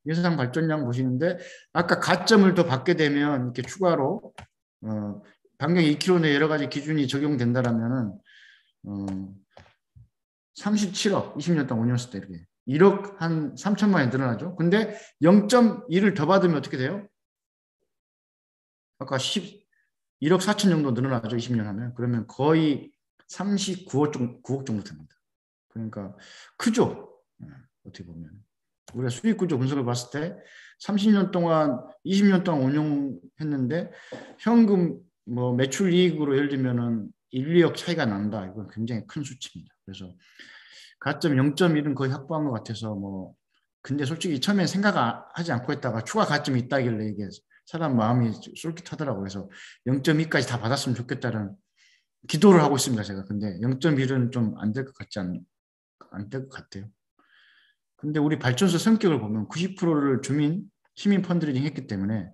예상 발전량 보시는데 아까 가점을 더 받게 되면 이렇게 추가로 반경 2km 내 여러 가지 기준이 적용된다라면은 37억 20년 동안 운영했을 때 이렇게 1억 한 3천만 원이 늘어나죠. 근데 0.1을 더 받으면 어떻게 돼요? 아까 1억 4천 정도 늘어나죠. 20년 하면. 그러면 거의 39억 정도 됩니다. 그러니까 크죠. 어떻게 보면. 우리가 수익 구조 분석을 봤을 때 30년 동안 20년 동안 운용했는데 현금 뭐 매출 이익으로 예를 들면은 1, 2억 차이가 난다. 이건 굉장히 큰 수치입니다. 그래서 가점 0.1은 거의 확보한 것 같아서 뭐 근데 솔직히 처음에 생각하지 않고 했다가 추가 가점이 있다길래 이게 사람 마음이 쏠깃하더라고요. 그래서 0.2까지 다 받았으면 좋겠다는 기도를 하고 있습니다. 제가. 근데 0.1은 좀 안 될 것 같지 안 될 것 같아요. 근데 우리 발전소 성격을 보면 90%를 시민 펀드레이징 했기 때문에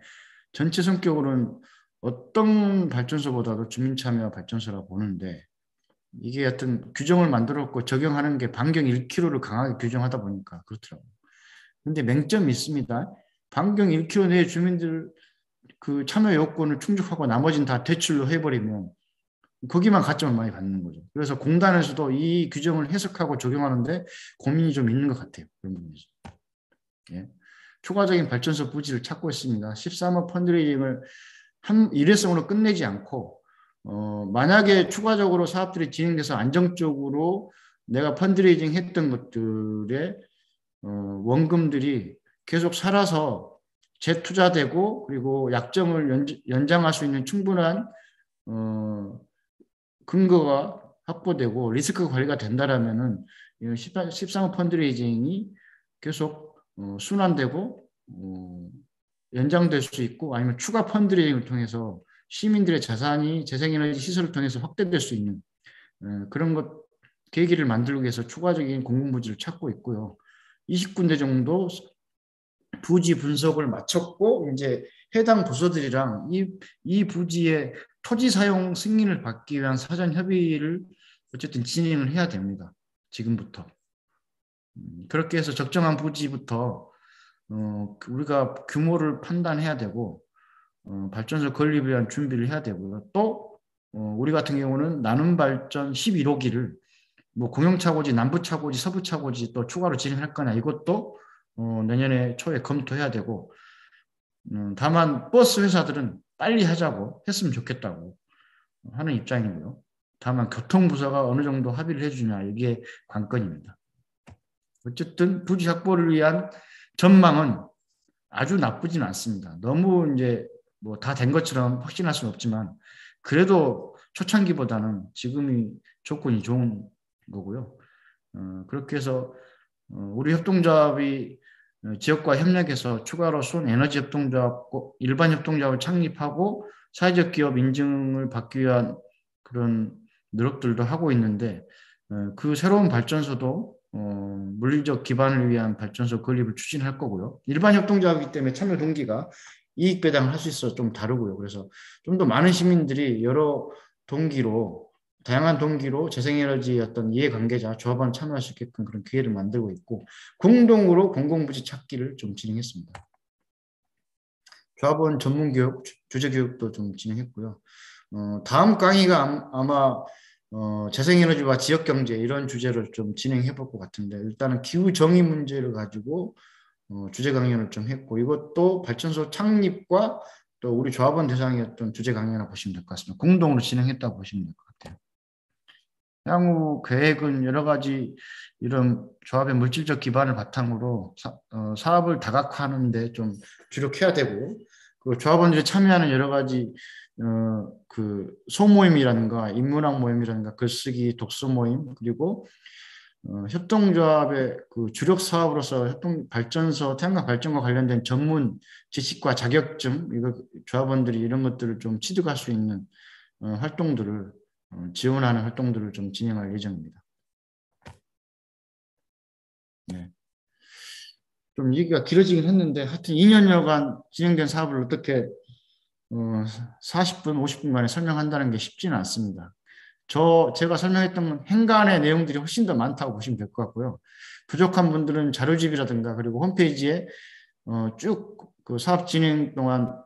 전체 성격으로는 어떤 발전소보다도 주민 참여 발전소라고 보는데 이게 하여튼 규정을 만들었고 적용하는 게 반경 1km를 강하게 규정하다 보니까 그렇더라고요. 근데 맹점이 있습니다. 반경 1km 내에 주민들 그 참여 요건을 충족하고 나머지는 다 대출로 해버리면 거기만 가점을 많이 받는 거죠. 그래서 공단에서도 이 규정을 해석하고 적용하는데 고민이 좀 있는 것 같아요. 그런 부분이죠. 예. 추가적인 발전소 부지를 찾고 있습니다. 13억 펀드레이징을 일회성으로 끝내지 않고 만약에 추가적으로 사업들이 진행돼서 안정적으로 내가 펀드레이징 했던 것들의 원금들이 계속 살아서 재투자되고 그리고 약정을 연장할 수 있는 충분한 근거가 확보되고 리스크 관리가 된다라면은 13억 펀드레이징이 계속 순환되고 연장될 수 있고 아니면 추가 펀드레이징을 통해서 시민들의 자산이 재생에너지 시설을 통해서 확대될 수 있는 그런 것 계기를 만들기 위해서 추가적인 공공부지를 찾고 있고요. 20군데 정도 부지 분석을 마쳤고 이제 해당 부서들이랑 이 부지의 토지 사용 승인을 받기 위한 사전 협의를 어쨌든 진행을 해야 됩니다. 지금부터. 그렇게 해서 적정한 부지부터 우리가 규모를 판단해야 되고 발전소 건립을 위한 준비를 해야 되고요. 또 우리 같은 경우는 나눔 발전 11호기를 뭐 공영차고지, 남부차고지, 서부차고지 또 추가로 진행할 거냐 이것도 내년에 초에 검토해야 되고 다만 버스 회사들은 빨리 하자고 했으면 좋겠다고 하는 입장이고요. 다만 교통부서가 어느 정도 합의를 해주냐 이게 관건입니다. 어쨌든 부지 확보를 위한 전망은 아주 나쁘진 않습니다. 너무 이제 뭐 다 된 것처럼 확신할 수는 없지만 그래도 초창기보다는 지금이 조건이 좋은 거고요. 그렇게 해서 우리 협동조합이 지역과 협력해서 추가로 순에너지 협동조합, 일반 협동조합을 창립하고 사회적 기업 인증을 받기 위한 그런 노력들도 하고 있는데 그 새로운 발전소도 물리적 기반을 위한 발전소 건립을 추진할 거고요. 일반 협동조합이기 때문에 참여 동기가 이익 배당을 할 수 있어서 좀 다르고요. 그래서 좀 더 많은 시민들이 여러 동기로 다양한 동기로 재생에너지 어떤 이해관계자 조합원 참여할 수 있게끔 그런 기회를 만들고 있고 공동으로 공공부지 찾기를 좀 진행했습니다. 조합원 전문교육, 주제교육도 좀 진행했고요. 다음 강의가 아마 재생에너지와 지역경제 이런 주제를 좀 진행해 볼 것 같은데 일단은 기후정의 문제를 가지고 주제 강연을 좀 했고 이것도 발전소 창립과 또 우리 조합원 대상이었던 주제 강연을 보시면 될 것 같습니다. 공동으로 진행했다고 보시면 될 것 같아요. 향후 계획은 여러 가지 이런 조합의 물질적 기반을 바탕으로 사업을 다각화하는 데 좀 주력해야 되고 그 조합원들이 참여하는 여러 가지 그 소모임이라든가 인문학 모임이라든가 글쓰기 독서 모임 그리고 협동조합의 그 주력 사업으로서 협동 발전소 태양광 발전과 관련된 전문 지식과 자격증 이거 조합원들이 이런 것들을 좀 취득할 수 있는 활동들을 지원하는 활동들을 좀 진행할 예정입니다. 네. 좀 얘기가 길어지긴 했는데 하여튼 2년여간 진행된 사업을 어떻게 40분, 50분 만에 설명한다는 게 쉽지는 않습니다. 제가 설명했던 행간의 내용들이 훨씬 더 많다고 보시면 될 것 같고요. 부족한 분들은 자료집이라든가 그리고 홈페이지에 쭉 그 사업 진행 동안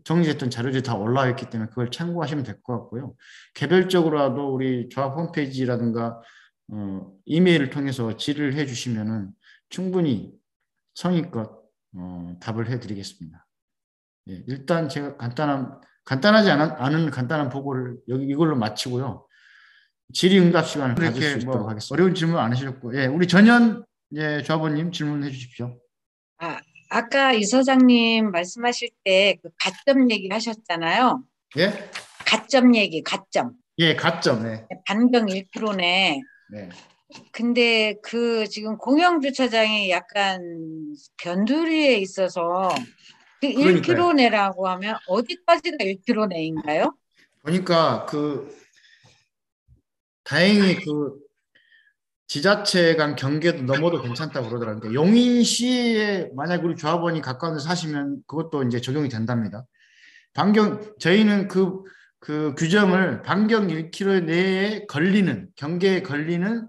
정리됐던 자료들이 다 올라와 있기 때문에 그걸 참고하시면 될 것 같고요. 개별적으로라도 우리 조합 홈페이지라든가 이메일을 통해서 질의를 해주시면은 충분히 성의껏 답을 해드리겠습니다. 예, 일단 제가 간단하지 않은 간단한 보고를 이걸로 마치고요. 질의응답 시간을 가질 수 있도록 하겠습니다. 어려운 질문 안 하셨고, 예, 우리 전현 조합원님 질문해 주십시오. 아까 이서장님 말씀하실 때 그 가점 얘기 하셨잖아요. 예? 가점 얘기, 가점. 예, 가점. 네. 반경 1km네. 네. 근데 지금 공영주차장이 약간 변두리에 있어서 그 1km 내라고 하면 어디까지가 1km 내인가요? 보니까 다행히 지자체 간 경계도 넘어도 괜찮다고 그러더라고요. 그러니까 용인시에 만약 우리 조합원이 가까운 데 사시면 그것도 이제 적용이 된답니다. 저희는 그 규정을 반경 1km 내에 경계에 걸리는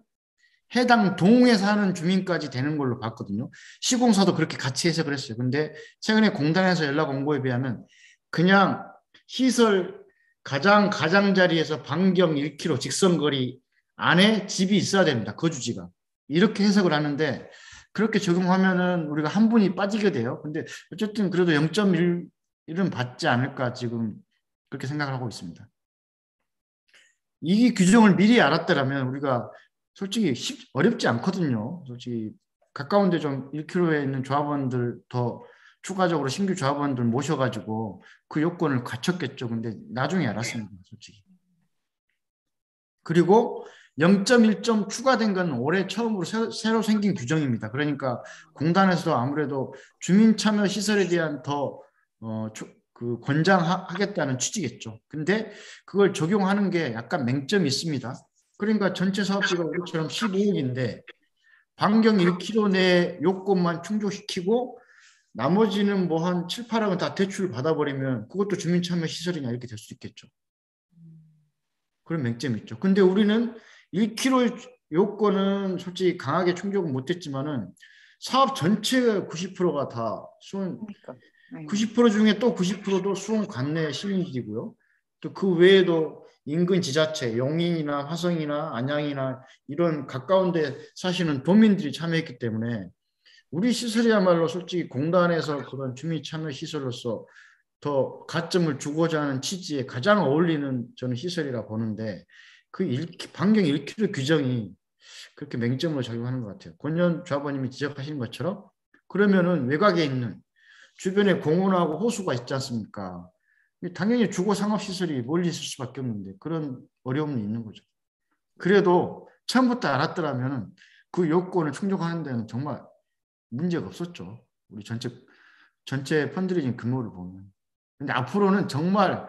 해당 동에 사는 주민까지 되는 걸로 봤거든요. 시공사도 그렇게 같이 해석을 했어요. 근데 최근에 공단에서 연락 온 거에 비하면 그냥 시설 가장자리에서 반경 1km 직선거리 안에 집이 있어야 됩니다. 거주지가. 이렇게 해석을 하는데 그렇게 적용하면은 우리가 한 분이 빠지게 돼요. 근데 어쨌든 그래도 0.1은 받지 않을까 지금 그렇게 생각을 하고 있습니다. 이 규정을 미리 알았더라면 우리가 솔직히 어렵지 않거든요. 솔직히 가까운데 좀 1km에 있는 조합원들 더 추가적으로 신규 조합원들 모셔가지고 그 요건을 갖췄겠죠. 근데 나중에 알았습니다. 솔직히. 그리고 0.1점 추가된 건 올해 처음으로 새로 생긴 규정입니다. 그러니까 공단에서도 아무래도 주민 참여 시설에 대한 더 권장하겠다는 취지겠죠. 근데 그걸 적용하는 게 약간 맹점이 있습니다. 그러니까 전체 사업비가 우리처럼 15억인데 반경 1km 내 요건만 충족시키고 나머지는 뭐 한 7, 8억은 다 대출 받아버리면 그것도 주민 참여 시설이냐 이렇게 될 수 있겠죠. 그런 맹점이 있죠. 근데 우리는 1km 요건은 솔직히 강하게 충족은 못했지만은 사업 전체가 90%가 다 수원, 90% 중에 또 90%도 수원 관내 시민들이고요. 또 그 외에도 인근 지자체, 용인이나 화성이나 안양이나 이런 가까운 데 사시는 도민들이 참여했기 때문에 우리 시설이야말로 솔직히 공단에서 그런 주민 참여 시설로서 더 가점을 주고자 하는 취지에 가장 어울리는 저는 시설이라 보는데 반경 1km 규정이 그렇게 맹점으로 작용하는 것 같아요. 권현 조합원님이 지적하시는 것처럼 그러면은 외곽에 있는 주변에 공원하고 호수가 있지 않습니까? 당연히 주거 상업시설이 멀리 있을 수밖에 없는데 그런 어려움이 있는 거죠. 그래도 처음부터 알았더라면 그 요건을 충족하는 데는 정말 문제가 없었죠. 우리 전체 펀드레이징 규모를 보면. 근데 앞으로는 정말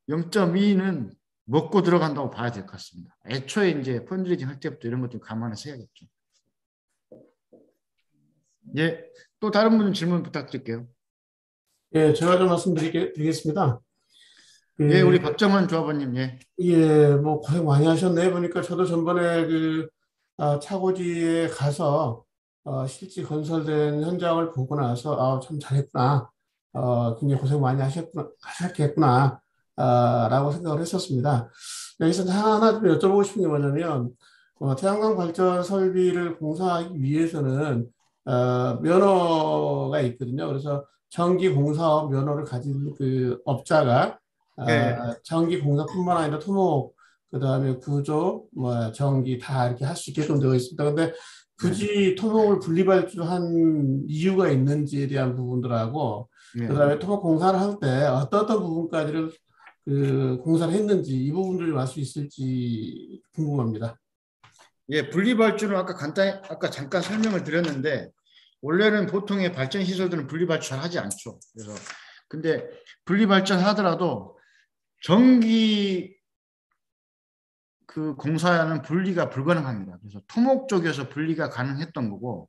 0.2는 먹고 들어간다고 봐야 될 것 같습니다. 애초에 이제 펀드레이징 할 때부터 이런 것들 감안해서 해야겠죠. 예, 또 다른 분 질문 부탁드릴게요. 예, 제가 좀 말씀드리겠습니다. 예, 우리 박정환 조합원님, 예. 예, 뭐 고생 많이 하셨네. 보니까 저도 전번에 차고지에 가서 실제 건설된 현장을 보고 나서 참 잘했구나. 굉장히 고생 많이 하셨겠구나. 라고 생각을 했었습니다. 여기서 하나 좀 여쭤보고 싶은 게 뭐냐면 태양광 발전 설비를 공사하기 위해서는 면허가 있거든요. 그래서 전기공사업 면허를 가진 그 업자가 전기 공사뿐만 아니라 토목, 그다음에 구조, 전기 다 이렇게 할 수 있게끔 되어 있습니다. 근데 굳이 토목을 분리발주한 이유가 있는지에 대한 부분들하고, 그다음에 토목 공사를 할 때 어떤 부분까지를 공사를 했는지 이 부분들 좀 알 수 있을지 궁금합니다. 예, 분리발주는 아까 잠깐 설명을 드렸는데 원래는 보통의 발전 시설들은 분리발주 잘 하지 않죠. 그래서 근데 분리발전 하더라도 전기 공사는 분리가 불가능합니다. 그래서 토목 쪽에서 분리가 가능했던 거고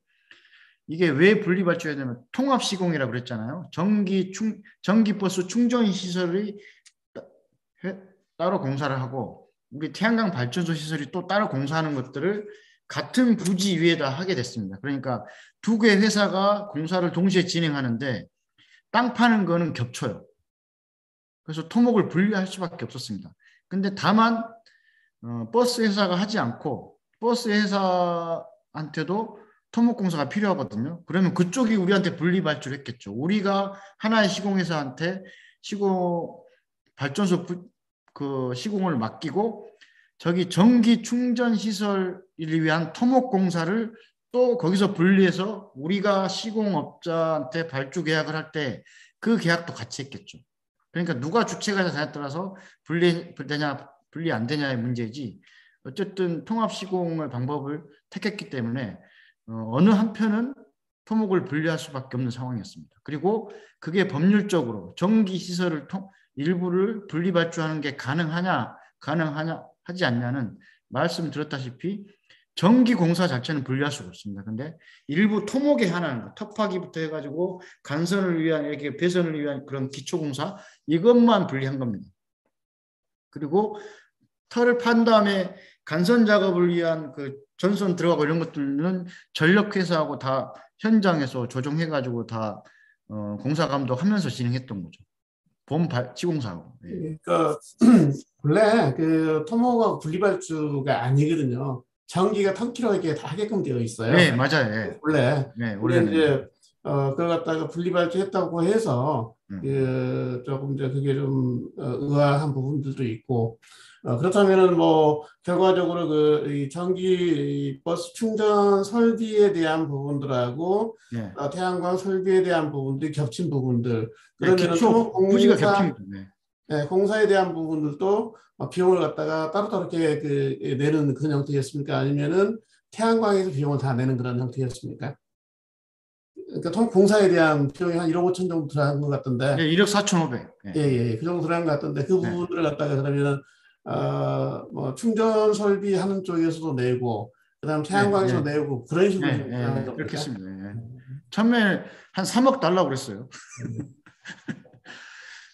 이게 왜 분리발주해야 되냐면 통합시공이라고 그랬잖아요. 전기버스 충전 시설이 따로 공사를 하고 우리 태양광 발전소 시설이 또 따로 공사하는 것들을 같은 부지 위에다 하게 됐습니다. 그러니까 두 개의 회사가 공사를 동시에 진행하는데 땅 파는 거는 겹쳐요. 그래서 토목을 분리할 수밖에 없었습니다. 근데 다만 버스 회사가 하지 않고 버스 회사한테도 토목공사가 필요하거든요. 그러면 그쪽이 우리한테 분리발주를 했겠죠. 우리가 하나의 시공회사한테 발전소 그 시공을 맡기고 저기 전기 충전 시설을 위한 토목공사를 또 거기서 분리해서 우리가 시공업자한테 발주 계약을 할 때 그 계약도 같이 했겠죠. 그러니까 누가 주체가냐에 따라서 분리되냐 분리 안 되냐의 문제지, 어쨌든 통합 시공의 방법을 택했기 때문에 어느 한편은 토목을 분리할 수밖에 없는 상황이었습니다. 그리고 그게 법률적으로 전기 시설을 일부를 분리 발주하는 게 가능하냐 하지 않냐는 말씀드렸다시피 전기공사 자체는 분리할 수가 없습니다. 근데 일부 토목에 한하는 톱하기부터 해가지고 간선을 위한 이렇게 배선을 위한 그런 기초공사 이것만 분리한 겁니다. 그리고 터를 판 다음에 간선 작업을 위한 그 전선 들어가고 이런 것들은 전력회사하고 다 현장에서 조정해가지고 다 공사 감독하면서 진행했던 거죠. 시공사하고. 예. 그러니까 원래 그 토목하고 분리발주가 아니거든요. 전기가 턴키로 이렇게 다 하게끔 되어 있어요. 네, 맞아요. 예. 원래. 네, 원래 이제 그걸 갖다가 분리발주했다고 해서 조금 이제 그게 좀 의아한 부분들도 있고, 그렇다면은 뭐 결과적으로 이 전기 버스 충전 설비에 대한 부분들하고 네. 태양광 설비에 대한 부분들이 겹친 부분들, 네, 그러면은 부지가 겹칩니다. 네. 네, 공사에 대한 부분들도 비용을 갖다가 따로따로 이렇게 내는 그런 형태였습니까? 아니면은 태양광에서 비용을 다 내는 그런 형태였습니까? 그러니까 공사에 대한 비용이 한 1억 5천 정도 들어간 것 같던데. 네, 1억 4,500. 네. 예, 그 정도 들어간 것 같던데 그 부분들을 갖다가 그러면은 뭐 충전 설비 하는 쪽에서도 내고, 그다음 태양광에서 내고 그런 식으로 그렇게 했습니다. 네. 처음에 한 3억 달라고 그랬어요.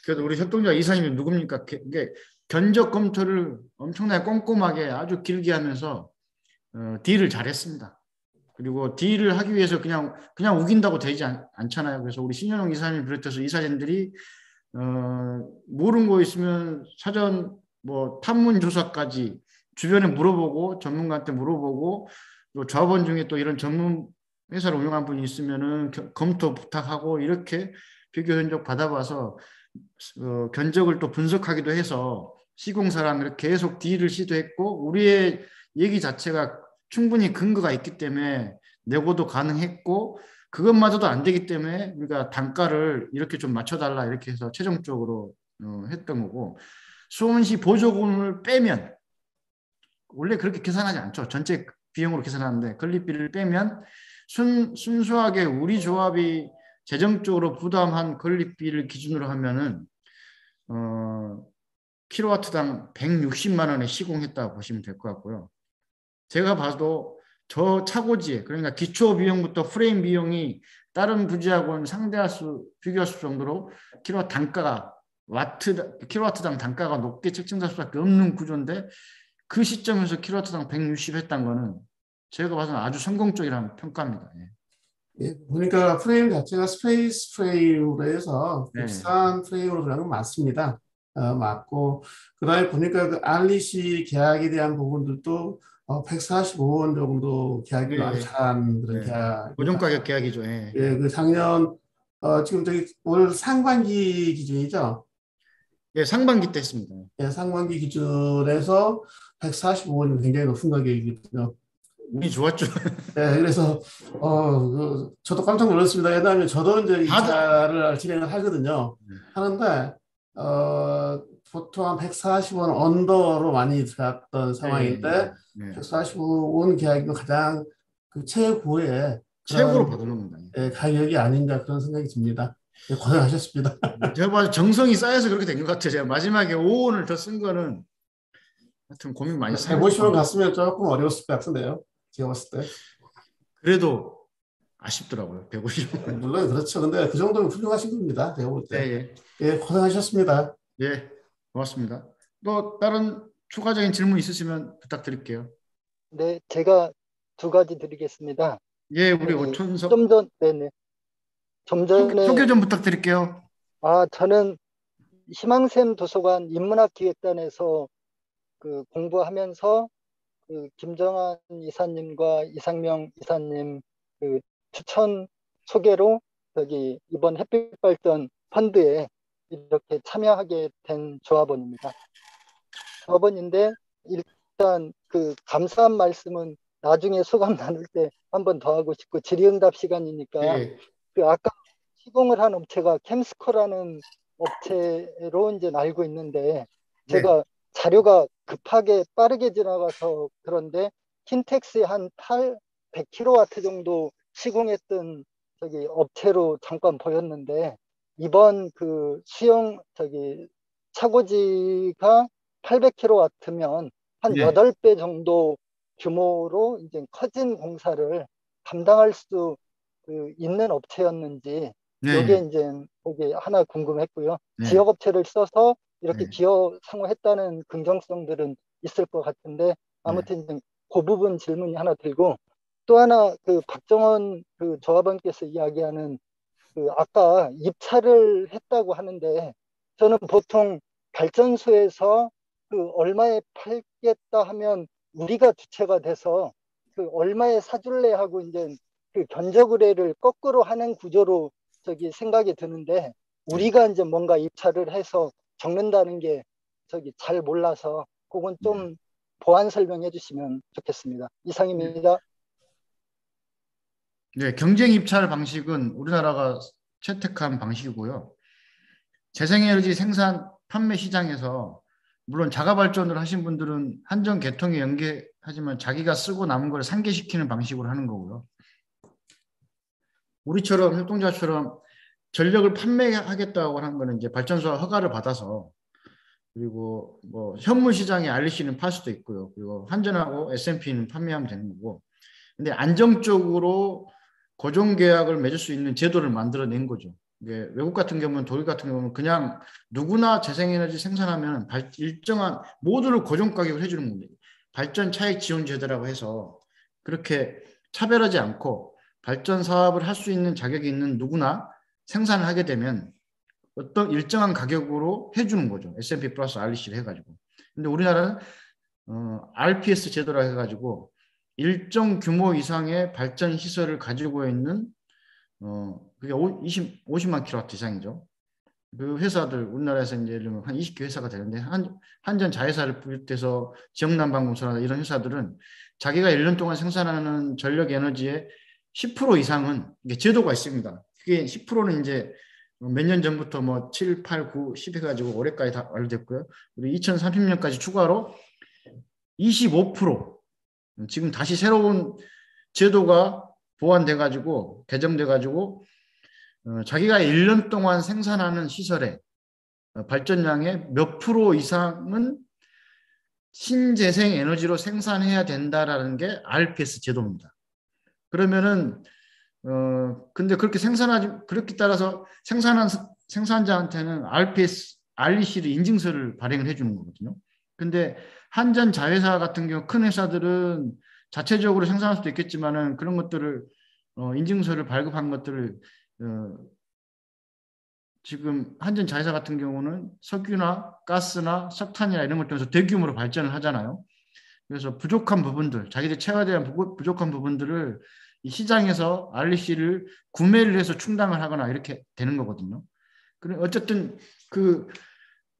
그래도 우리 협동조합 이사님이 누굽니까? 이게 견적 검토를 엄청나게 꼼꼼하게 아주 길게 하면서 딜을 잘했습니다. 그리고 딜을 하기 위해서 그냥 우긴다고 되지 않잖아요. 그래서 우리 신현웅 이사님 비롯해서 이사님들이 모르는 거 있으면 사전 뭐 탐문 조사까지 주변에 물어보고 전문가한테 물어보고, 또 조합원 중에 또 이런 전문 회사를 운영한 분이 있으면은 검토 부탁하고 이렇게 비교 견적 받아봐서 견적을 또 분석하기도 해서 시공사랑 이렇게 계속 딜을 시도했고, 우리의 얘기 자체가 충분히 근거가 있기 때문에 내고도 가능했고, 그것마저도 안 되기 때문에 우리가 단가를 이렇게 좀 맞춰달라 이렇게 해서 최종적으로 했던 거고, 수원시 보조금을 빼면, 원래 그렇게 계산하지 않죠. 전체 비용으로 계산하는데 건립비를 빼면 순수하게 우리 조합이 재정적으로 부담한 건립비를 기준으로 하면은 킬로와트당 160만 원에 시공했다고 보시면 될 것 같고요. 제가 봐도 저 차고지에, 그러니까 기초 비용부터 프레임 비용이 다른 부지하고는 비교할 수 정도로 킬로와트당 단가가 높게 책정될 수밖에 없는 구조인데, 그 시점에서 킬로와트당 160 했다는 거는 제가 봐서는 아주 성공적이라는 평가입니다. 예, 보니까 프레임 자체가 스페이스 프레임으로 해서 비싼 프레임으로 들어간 건 맞습니다. 맞고, 그 다음에 보니까 그 REC 계약에 대한 부분들도 145원 정도 계약이 많이 잘한 그런 계약. 고정가격 계약이죠. 예, 그 작년 지금 올 상반기 기준이죠. 예, 상반기 때 했습니다. 예, 상반기 기준에서 145원 굉장히 높은 가격이거든요. 운이 좋았죠. 네, 그래서 저도 깜짝 놀랐습니다. 왜냐하면 저도 이제 이사를 진행을 하거든요. 하는데 보통 한 140원 언더로 많이 들어갔던 상황인데 145원 계약이 가장 그 최고로 받은 겁니다. 가격이 아닌가 그런 생각이 듭니다. 네, 고생하셨습니다. 제가 봐서 정성이 쌓여서 그렇게 된 것 같아요. 제가 마지막에 5원을 더 쓴 거는 하여튼 고민 많이 했어요. 150원 갔으면 조금 어려웠을 것 같은데요. 제가 봤을 때. 그래도 아쉽더라고요. 150원. 물론 그렇죠. 근데 그 정도면 훌륭하신 겁니다. 제가 볼 때. 예, 고생하셨습니다. 예, 고맙습니다. 또 다른 추가적인 질문 있으시면 부탁드릴게요. 네, 제가 두 가지 드리겠습니다. 예, 우리 오천석. 좀 더, 네네. 좀 전에 소개 좀 부탁드릴게요. 저는 희망샘 도서관 인문학기획단에서 그 공부하면서 그 김정한 이사님과 이상명 이사님 그 추천 소개로 여기 이번 햇빛발전 펀드에 이렇게 참여하게 된 조합원입니다. 조합원인데 일단 그 감사한 말씀은 나중에 소감 나눌 때 한 번 더 하고 싶고 질의응답 시간이니까 네. 그 아까 시공을 한 업체가 캠스코라는 업체로 이제 알고 있는데 제가 자료가 급하게 빠르게 지나가서 그런데 킨텍스에 한 100kW 정도 시공했던 저기 업체로 잠깐 보였는데 이번 그 수용 저기 차고지가 800kW면 한 네. 8배 정도 규모로 이제 커진 공사를 감당할 수 있는 업체였는지 네. 이게 이제 거기 하나 궁금했고요. 네. 지역 업체를 써서 이렇게 네. 기여 상호했다는 긍정성들은 있을 것 같은데 아무튼 이제 그 부분 질문이 하나 들고 또 하나 그 박정원 그 조합원께서 이야기하는 그 아까 입찰을 했다고 하는데 저는 보통 발전소에서 그 얼마에 팔겠다 하면 우리가 주체가 돼서 그 얼마에 사줄래 하고 이제 그 견적의뢰를 거꾸로 하는 구조로 저기 생각이 드는데 우리가 이제 뭔가 입찰을 해서 적는다는 게 저기 잘 몰라서 그건 좀 보완 설명해 주시면 좋겠습니다. 이상입니다. 네, 경쟁 입찰 방식은 우리나라가 채택한 방식이고요. 재생에너지 생산 판매 시장에서 물론 자가 발전을 하신 분들은 한전 계통에 연계하지만 자기가 쓰고 남은 걸 상계시키는 방식으로 하는 거고요. 우리처럼 협동조합처럼 전력을 판매하겠다고 하는 거는 이제 발전소가 허가를 받아서 그리고 뭐 현물 시장에 REC는 팔 수도 있고요. 그리고 한전하고 S&P는 판매하면 되는 거고. 근데 안정적으로 고정 계약을 맺을 수 있는 제도를 만들어낸 거죠. 이게 외국 같은 경우는 독일 같은 경우는 그냥 누구나 재생에너지 생산하면 일정한 모두를 고정 가격을 해주는 겁니다. 발전 차익 지원 제도라고 해서 그렇게 차별하지 않고 발전 사업을 할 수 있는 자격이 있는 누구나 생산을 하게 되면 어떤 일정한 가격으로 해주는 거죠. S&P 플러스 REC를 해가지고. 근데 우리나라는 RPS 제도라 해가지고 일정 규모 이상의 발전 시설을 가지고 있는 그게 50만 킬로와트 이상이죠. 그 회사들 우리나라에서 이제 예를 들면 한 20개 회사가 되는데 한전 자회사를 비롯해서 지역난방공사나 이런 회사들은 자기가 1년 동안 생산하는 전력 에너지의 10% 이상은 이게 제도가 있습니다. 그게 10%는 이제 몇 년 전부터 뭐 7, 8, 9, 10 해가지고 올해까지 다 완료됐고요. 우리 2030년까지 추가로 25% 지금 다시 새로운 제도가 보완돼가지고 개정돼가지고 자기가 1년 동안 생산하는 시설의 발전량의 몇 프로 이상은 신재생 에너지로 생산해야 된다라는 게 RPS 제도입니다. 그러면은 근데 그렇게 그렇게 따라서 생산자한테는 RPS, REC를 인증서를 발행을 해주는 거거든요. 근데 한전 자회사 같은 경우 큰 회사들은 자체적으로 생산할 수도 있겠지만은 그런 것들을 인증서를 발급한 것들을 지금 한전 자회사 같은 경우는 석유나 가스나 석탄이나 이런 것 통해서 대규모로 발전을 하잖아요. 그래서 부족한 부분들, 자기들 체화대한 부족한 부분들을 이 시장에서 REC를 구매를 해서 충당을 하거나 이렇게 되는 거거든요. 어쨌든 그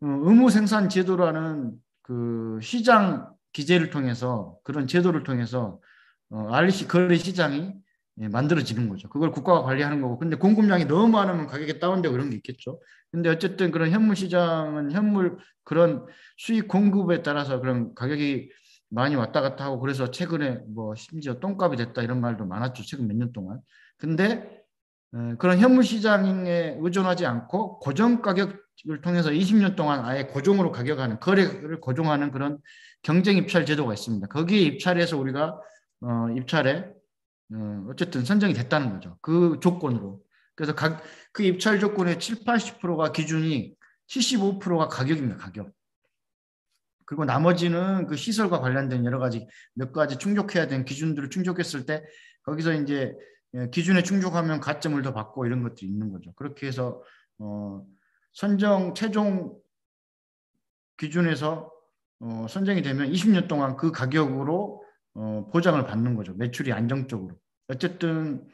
의무 생산 제도라는 그 시장 기재를 통해서 그런 제도를 통해서 REC 거래 시장이 만들어지는 거죠. 그걸 국가가 관리하는 거고. 근데 공급량이 너무 많으면 가격이 다운되고 그런 게 있겠죠. 근데 어쨌든 그런 현물 시장은 현물 그런 수익 공급에 따라서 그런 가격이 많이 왔다 갔다 하고 그래서 최근에 뭐 심지어 똥값이 됐다 이런 말도 많았죠. 최근 몇 년 동안. 근데 그런 현물 시장에 의존하지 않고 고정 가격을 통해서 20년 동안 아예 고정으로 가격하는 거래를 고정하는 그런 경쟁 입찰 제도가 있습니다. 거기에 입찰해서 우리가 입찰에 어쨌든 선정이 됐다는 거죠. 그 조건으로. 그래서 그 입찰 조건의 7, 80%가 기준이 75%가 가격입니다. 가격. 그리고 나머지는 그 시설과 관련된 여러 가지 몇 가지 충족해야 되는 기준들을 충족했을 때 거기서 이제 기준에 충족하면 가점을 더 받고 이런 것들이 있는 거죠. 그렇게 해서 선정 최종 기준에서 선정이 되면 20년 동안 그 가격으로 보장을 받는 거죠. 매출이 안정적으로. 어쨌든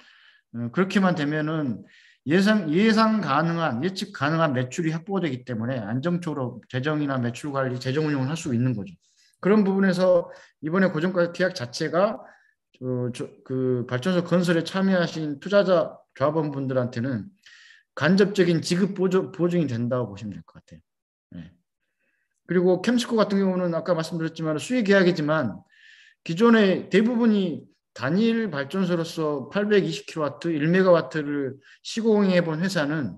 그렇게만 되면은 예상 가능한, 예측 가능한 매출이 확보되기 때문에 안정적으로 재정이나 매출 관리, 재정 운용을 할 수 있는 거죠. 그런 부분에서 이번에 고정가격 계약 자체가 그 발전소 건설에 참여하신 투자자 조합원분들한테는 간접적인 지급 보증이 된다고 보시면 될 것 같아요. 네. 그리고 캠스코 같은 경우는 아까 말씀드렸지만 수의 계약이지만 기존의 대부분이 단일 발전소로서 820kW, 1MW를 시공해 본 회사는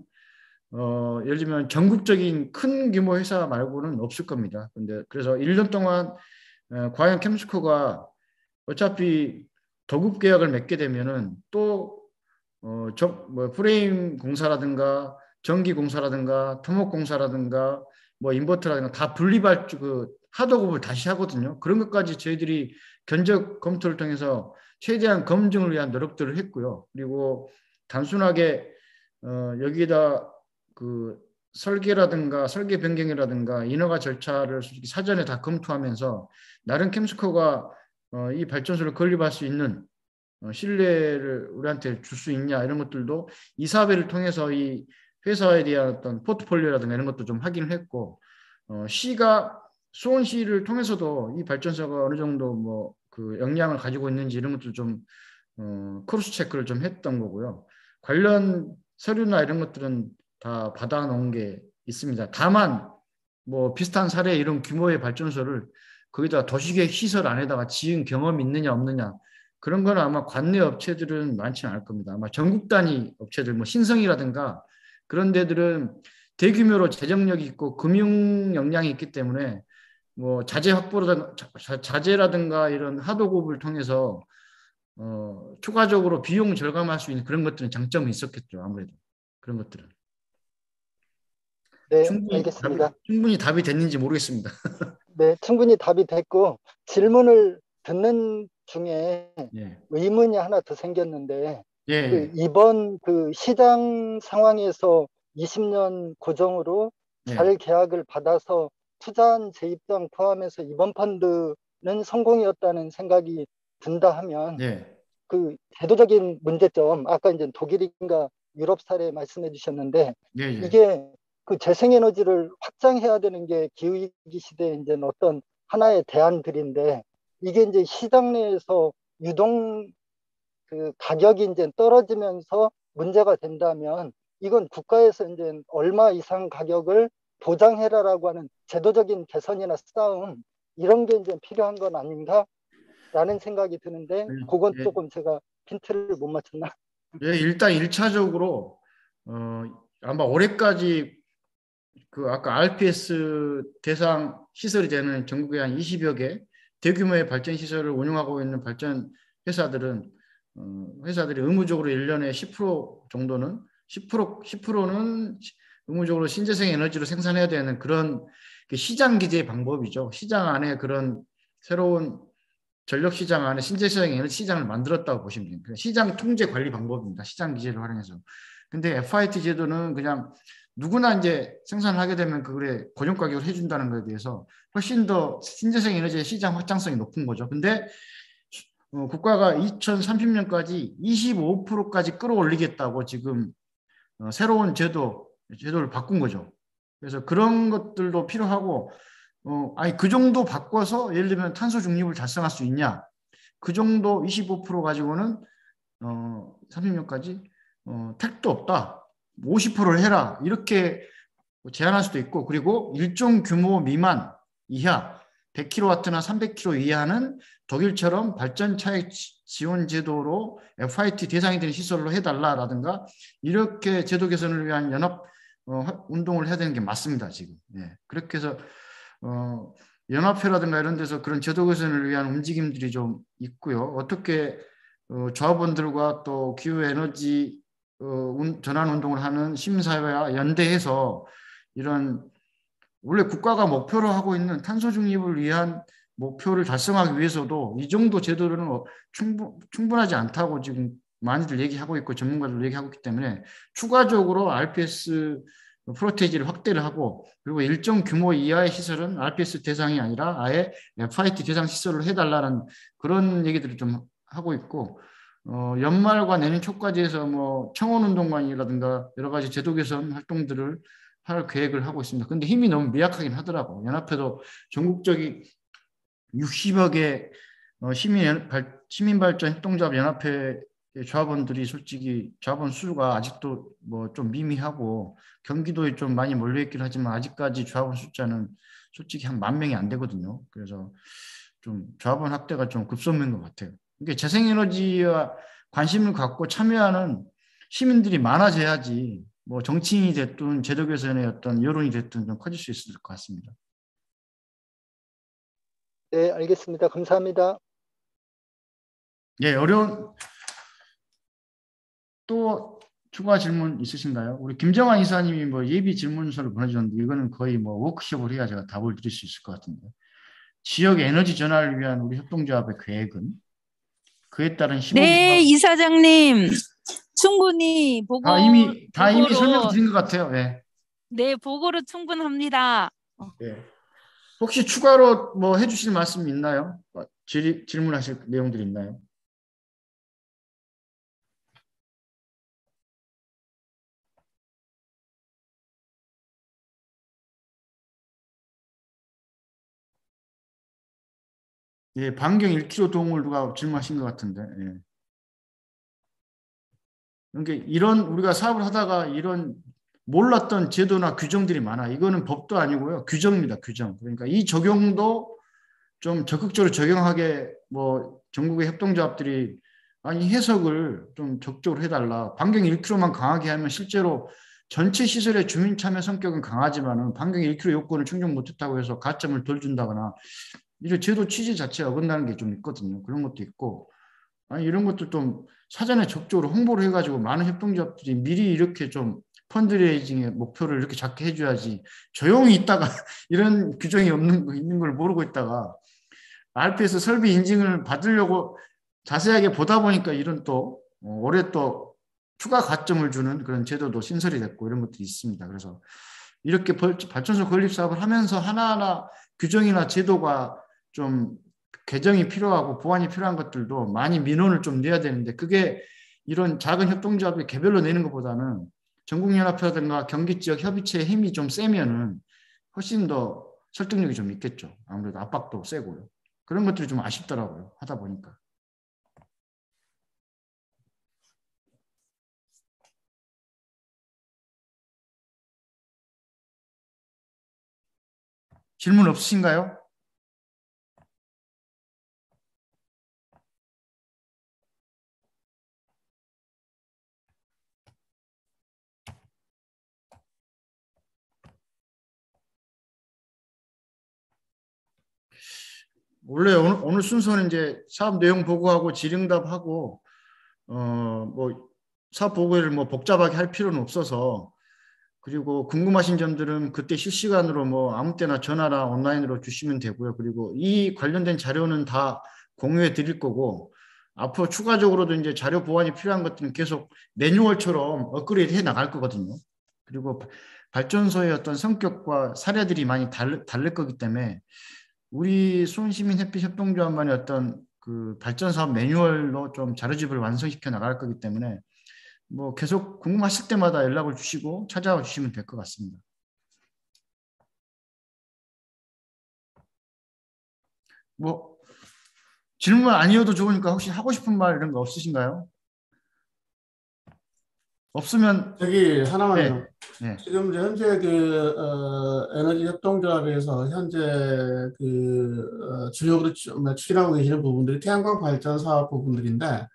예를 들면 전국적인 큰 규모 회사 말고는 없을 겁니다. 근데 그래서 1년 동안 과연 캠스코가 어차피 도급 계약을 맺게 되면은 또 프레임 공사라든가 전기 공사라든가 토목 공사라든가 뭐 인버터라든가 다 분리발 하도급을 다시 하거든요. 그런 것까지 저희들이 견적 검토를 통해서 최대한 검증을 위한 노력들을 했고요. 그리고 단순하게 여기에다 그 설계라든가 설계 변경이라든가 인허가 절차를 솔직히 사전에 다 검토하면서 나름 캠스코가 이 발전소를 건립할 수 있는 신뢰를 우리한테 줄 수 있냐 이런 것들도 이 사업회를 통해서 이 회사에 대한 어떤 포트폴리오라든가 이런 것도 좀 확인을 했고 시가 수원시를 통해서도 이 발전소가 어느 정도 뭐 그 역량을 가지고 있는지 이런 것도 좀 크로스 체크를 좀 했던 거고요. 관련 서류나 이런 것들은 다 받아놓은 게 있습니다. 다만 뭐 비슷한 사례 이런 규모의 발전소를 거기다 도시계획 시설 안에다가 지은 경험이 있느냐 없느냐 그런 건 아마 관내 업체들은 많지는 않을 겁니다. 아마 전국 단위 업체들 뭐 신성이라든가 그런 데들은 대규모로 재정력이 있고 금융 역량이 있기 때문에 뭐 자재라든가 이런 하도급을 통해서 추가적으로 비용 절감할 수 있는 그런 것들은 장점이 있었겠죠. 아무래도 그런 것들은. 네, 알겠습니다. 충분히 답이 됐는지 모르겠습니다. 네, 충분히 답이 됐고 질문을 듣는 중에 예. 의문이 하나 더 생겼는데 예. 이번 그 시장 상황에서 20년 고정으로 잘 계약을 받아서 투자한 제 입장 포함해서 이번 펀드는 성공이었다는 생각이 든다 하면 그 제도적인 문제점 아까 이제 독일인가 유럽 사례 말씀해 주셨는데 이게 그 재생에너지를 확장해야 되는 게 기후위기 시대에 이제 어떤 하나의 대안들인데 이게 이제 시장 내에서 유동 그 가격이 이제 떨어지면서 문제가 된다면 이건 국가에서 이제 얼마 이상 가격을 보장해라라고 하는 제도적인 개선이나 싸움 이런 게 이제 필요한 건 아닌가라는 생각이 드는데 그건 조금 제가 힌트를 못 맞췄나? 예, 일단 1차적으로 아마 올해까지 그 아까 RPS 대상 시설이 되는 전국에 한 20여 개 대규모의 발전 시설을 운영하고 있는 발전 회사들은 회사들이 의무적으로 1년에 10% 정도는 10%는 의무적으로 신재생 에너지로 생산해야 되는 그런 시장 기제의 방법이죠. 시장 안에 그런 새로운 전력 시장 안에 신재생 에너지 시장을 만들었다고 보시면 됩니다. 시장 통제 관리 방법입니다. 시장 기제를 활용해서. 근데 FIT 제도는 그냥 누구나 이제 생산을 하게 되면 그거에 고정 가격을 해준다는 것에 대해서 훨씬 더 신재생 에너지의 시장 확장성이 높은 거죠. 근데 국가가 2030년까지 25%까지 끌어올리겠다고 지금 새로운 제도를 바꾼 거죠. 그래서 그런 것들도 필요하고, 아니, 그 정도 바꿔서 예를 들면 탄소 중립을 달성할 수 있냐. 그 정도 25% 가지고는, 30년까지, 택도 없다. 50%를 해라. 이렇게 제한할 수도 있고, 그리고 일정 규모 미만 이하, 100kW나 300kW 이하는 독일처럼 발전 차익 지원 제도로 FIT 대상이 되는 시설로 해달라라든가 이렇게 제도 개선을 위한 연합 운동을 해야 되는 게 맞습니다. 지금. 예. 그렇게 해서 연합회라든가 이런 데서 그런 제도 개선을 위한 움직임들이 좀 있고요. 어떻게 조합원들과 또 기후에너지 전환 운동을 하는 시민사회와 연대해서 이런 원래 국가가 목표로 하고 있는 탄소 중립을 위한 목표를 달성하기 위해서도 이 정도 제도로는 충분하지 않다고 지금 많이들 얘기하고 있고 전문가들 얘기하고 있기 때문에 추가적으로 RPS 프로테이지를 확대를 하고 그리고 일정 규모 이하의 시설은 RPS 대상이 아니라 아예 FIT 대상 시설을 해달라는 그런 얘기들을 좀 하고 있고 연말과 내년 초까지 해서 뭐 청원운동관이라든가 여러 가지 제도 개선 활동들을 할 계획을 하고 있습니다. 근데 힘이 너무 미약하긴 하더라고. 연합회도 전국적인 60여 개 시민발전 협동조합 연합회 조합원들이 솔직히 조합원 수가 아직도 뭐 좀 미미하고 경기도에 좀 많이 몰려 있긴 하지만 아직까지 조합원 숫자는 솔직히 한 10,000명이 안 되거든요. 그래서 좀 조합원 확대가 좀 급선무인 것 같아요. 이게 재생에너지와 관심을 갖고 참여하는 시민들이 많아져야지 뭐 정치인이 됐든 제도 개선의 어떤 여론이 됐든 좀 커질 수 있을 것 같습니다. 네, 알겠습니다. 감사합니다. 예, 또 추가 질문 있으신가요? 우리 김정환 이사님이 뭐 예비 질문서를 보내주셨는데 이거는 거의 뭐 워크숍을 해야 제가 답을 드릴 수 있을 것 같은데 지역 에너지 전환을 위한 우리 협동조합의 계획은 그에 따른 네, 이사장님 충분히 보고 이미 설명드린 것 같아요. 네. 네, 보고로 충분합니다. 네. 혹시 추가로 뭐 해주실 말씀 있나요? 질문하실 내용들이 있나요? 예, 반경 1km 도움을 누가 질문하신 것 같은데. 예. 그러니까 우리가 사업을 하다가 이런 몰랐던 제도나 규정들이 많아. 이거는 법도 아니고요. 규정입니다. 규정. 그러니까 이 적용도 좀 적극적으로 적용하게 뭐 전국의 협동조합들이 해석을 좀 적극적으로 해달라. 반경 1km만 강하게 하면 실제로 전체 시설의 주민 참여 성격은 강하지만은 반경 1km 요건을 충족 못했다고 해서 가점을 덜 준다거나 이런 제도 취지 자체가 어긋나는 게 좀 있거든요. 그런 것도 있고 이런 것도 좀 사전에 적극적으로 홍보를 해가지고 많은 협동조합들이 미리 이렇게 좀 펀드레이징의 목표를 이렇게 작게 해줘야지 조용히 있다가 이런 규정이 있는 걸 모르고 있다가 RPS 설비 인증을 받으려고 자세하게 보다 보니까 이런 또 올해 또 추가 가점을 주는 그런 제도도 신설이 됐고 이런 것들이 있습니다. 그래서 이렇게 발전소 건립 사업을 하면서 하나하나 규정이나 제도가 좀 개정이 필요하고 보완이 필요한 것들도 많이 민원을 좀 내야 되는데 그게 이런 작은 협동조합이 개별로 내는 것보다는 전국연합회라든가 경기지역 협의체의 힘이 좀 세면은 훨씬 더 설득력이 좀 있겠죠. 아무래도 압박도 세고요. 그런 것들이 좀 아쉽더라고요. 하다 보니까. 질문 없으신가요? 원래 오늘 순서는 이제 사업 내용 보고하고 질의응답하고 뭐 사업 보고를 뭐 복잡하게 할 필요는 없어서 그리고 궁금하신 점들은 그때 실시간으로 뭐 아무 때나 전화나 온라인으로 주시면 되고요. 그리고 이 관련된 자료는 다 공유해 드릴 거고 앞으로 추가적으로도 이제 자료 보완이 필요한 것들은 계속 매뉴얼처럼 업그레이드 해 나갈 거거든요. 그리고 발전소의 어떤 성격과 사례들이 많이 다를 거기 때문에 우리 수원시민 햇빛 협동조합만의 어떤 그 발전 사업 매뉴얼로 좀 자료집을 완성시켜 나갈 거기 때문에 뭐 계속 궁금하실 때마다 연락을 주시고 찾아와 주시면 될 것 같습니다. 뭐 질문 아니어도 좋으니까 혹시 하고 싶은 말 이런 거 없으신가요? 없으면 저기 하나만요. 네. 지금 현재 그 에너지 협동조합에서 현재 그 주력으로 추진하고 계시는 부분들이 태양광 발전 사업 부분들인데,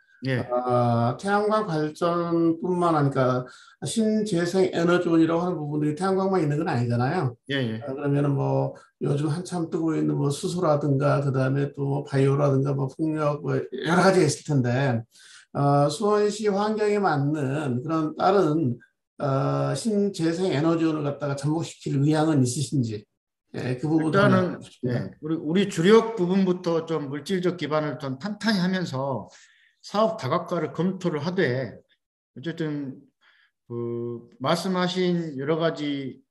태양광 발전뿐만 아니라 신재생 에너지원이라고 하는 부분들이 태양광만 있는 건 아니잖아요. 그러면은 뭐 요즘 한참 뜨고 있는 뭐 수소라든가 그다음에 또 바이오라든가 뭐 풍력 뭐 여러 가지가 있을 텐데. 수원시 환경에 맞는 그런 다른 신재생 에너지원을 갖다가 접목시킬 의향은 있으신지, 그 부분 일단은 우리 주력 부분부터 좀 물질적 기반을 좀 탄탄히 하면서 사업 다각화를 검토를 하되 어쨌든 그 말씀하신 여러 가지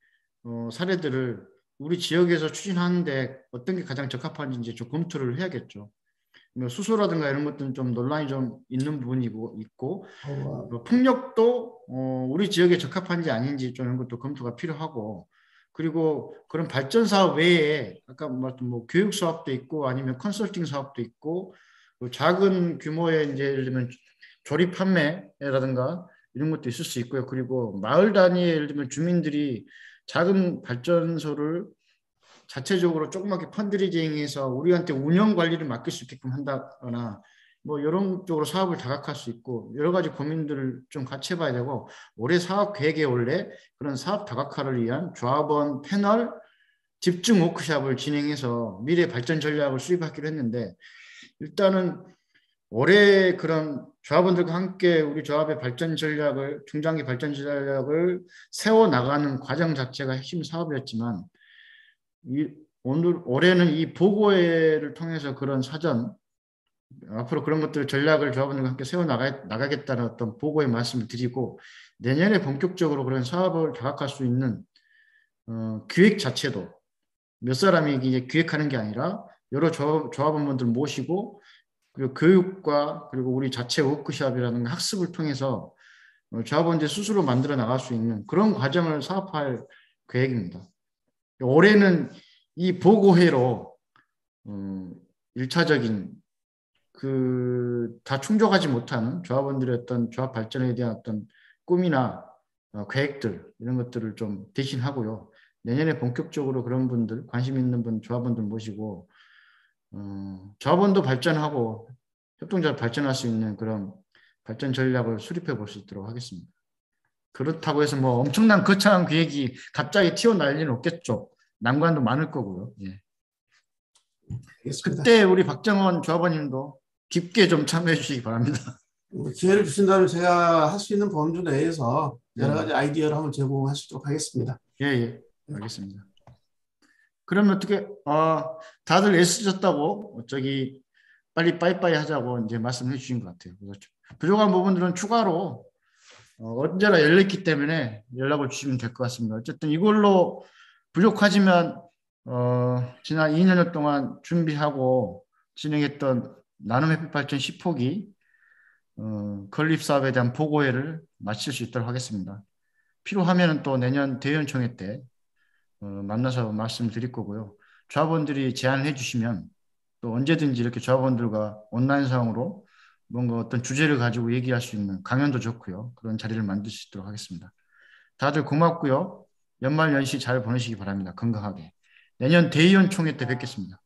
사례들을 우리 지역에서 추진하는데 어떤 게 가장 적합한지 이제 좀 검토를 해야겠죠. 뭐 수소라든가 이런 것들은 좀 논란이 좀 있는 부분이 있고 풍력도 우리 지역에 적합한지 아닌지 좀 이런 것도 검토가 필요하고, 그리고 그런 발전 사업 외에 아까 말했던 뭐 교육 사업도 있고 아니면 컨설팅 사업도 있고 작은 규모의 이제 예를 들면 조립 판매라든가 이런 것도 있을 수 있고요. 그리고 마을 단위의 예를 들면 주민들이 작은 발전소를 자체적으로 조그맣게 펀드레이징해서 우리한테 운영 관리를 맡길 수 있게끔 한다거나 뭐 이런 쪽으로 사업을 다각할 수 있고 여러 가지 고민들을 좀 같이 해봐야 되고, 올해 사업 계획에 원래 그런 사업 다각화를 위한 조합원 패널 집중 워크숍을 진행해서 미래 발전 전략을 수립하기로 했는데, 일단은 올해 그런 조합원들과 함께 우리 조합의 발전 전략을, 중장기 발전 전략을 세워나가는 과정 자체가 핵심 사업이었지만 올해는 이 보고회를 통해서 그런 사전 앞으로 그런 것들 전략을 조합원들과 함께 세워나가겠다는 어떤 보고의 말씀을 드리고, 내년에 본격적으로 그런 사업을 다각할 수 있는 기획 자체도 몇 사람이 이제 기획하는 게 아니라 여러 조합원분들 모시고 그리고 교육과 그리고 우리 자체 워크숍이라든가 학습을 통해서 조합원들 스스로 만들어 나갈 수 있는 그런 과정을 사업할 계획입니다. 올해는 이 보고회로 1차적인 다 충족하지 못하는 조합원들의 어떤 조합 발전에 대한 어떤 꿈이나 계획들 이런 것들을 좀 대신하고요. 내년에 본격적으로 그런 분들, 관심 있는 분, 조합원들 모시고 조합원도 발전하고 협동조합 발전할 수 있는 그런 발전 전략을 수립해 볼 수 있도록 하겠습니다. 그렇다고 해서 뭐 엄청난 거창한 계획이 갑자기 튀어나올 리는 없겠죠. 난관도 많을 거고요. 예. 그때 우리 박정원 조합원님도 깊게 좀 참여해 주시기 바랍니다. 기회를 주신다면 제가 할 수 있는 범주 내에서 여러 가지 아이디어를 한번 제공할 수 있도록 하겠습니다. 예, 알겠습니다. 그러면 어떻게 다들 애쓰셨다고 저기 빨리 빠이빠이 하자고 이제 말씀해 주신 것 같아요. 그렇죠. 부족한 부분들은 추가로 언제나 열렸기 때문에 연락을 주시면 될 것 같습니다. 어쨌든 이걸로 부족하지만 지난 2년 동안 준비하고 진행했던 나눔 햇빛 발전 10호기 건립 사업에 대한 보고회를 마칠 수 있도록 하겠습니다. 필요하면 또 내년 대의원총회 때 만나서 말씀드릴 거고요. 조합원들이 제안을 해주시면 또 언제든지 이렇게 조합원들과 온라인상으로 뭔가 어떤 주제를 가지고 얘기할 수 있는 강연도 좋고요. 그런 자리를 만들 수 있도록 하겠습니다. 다들 고맙고요. 연말 연시 잘 보내시기 바랍니다. 건강하게. 내년 대의원 총회 때 뵙겠습니다.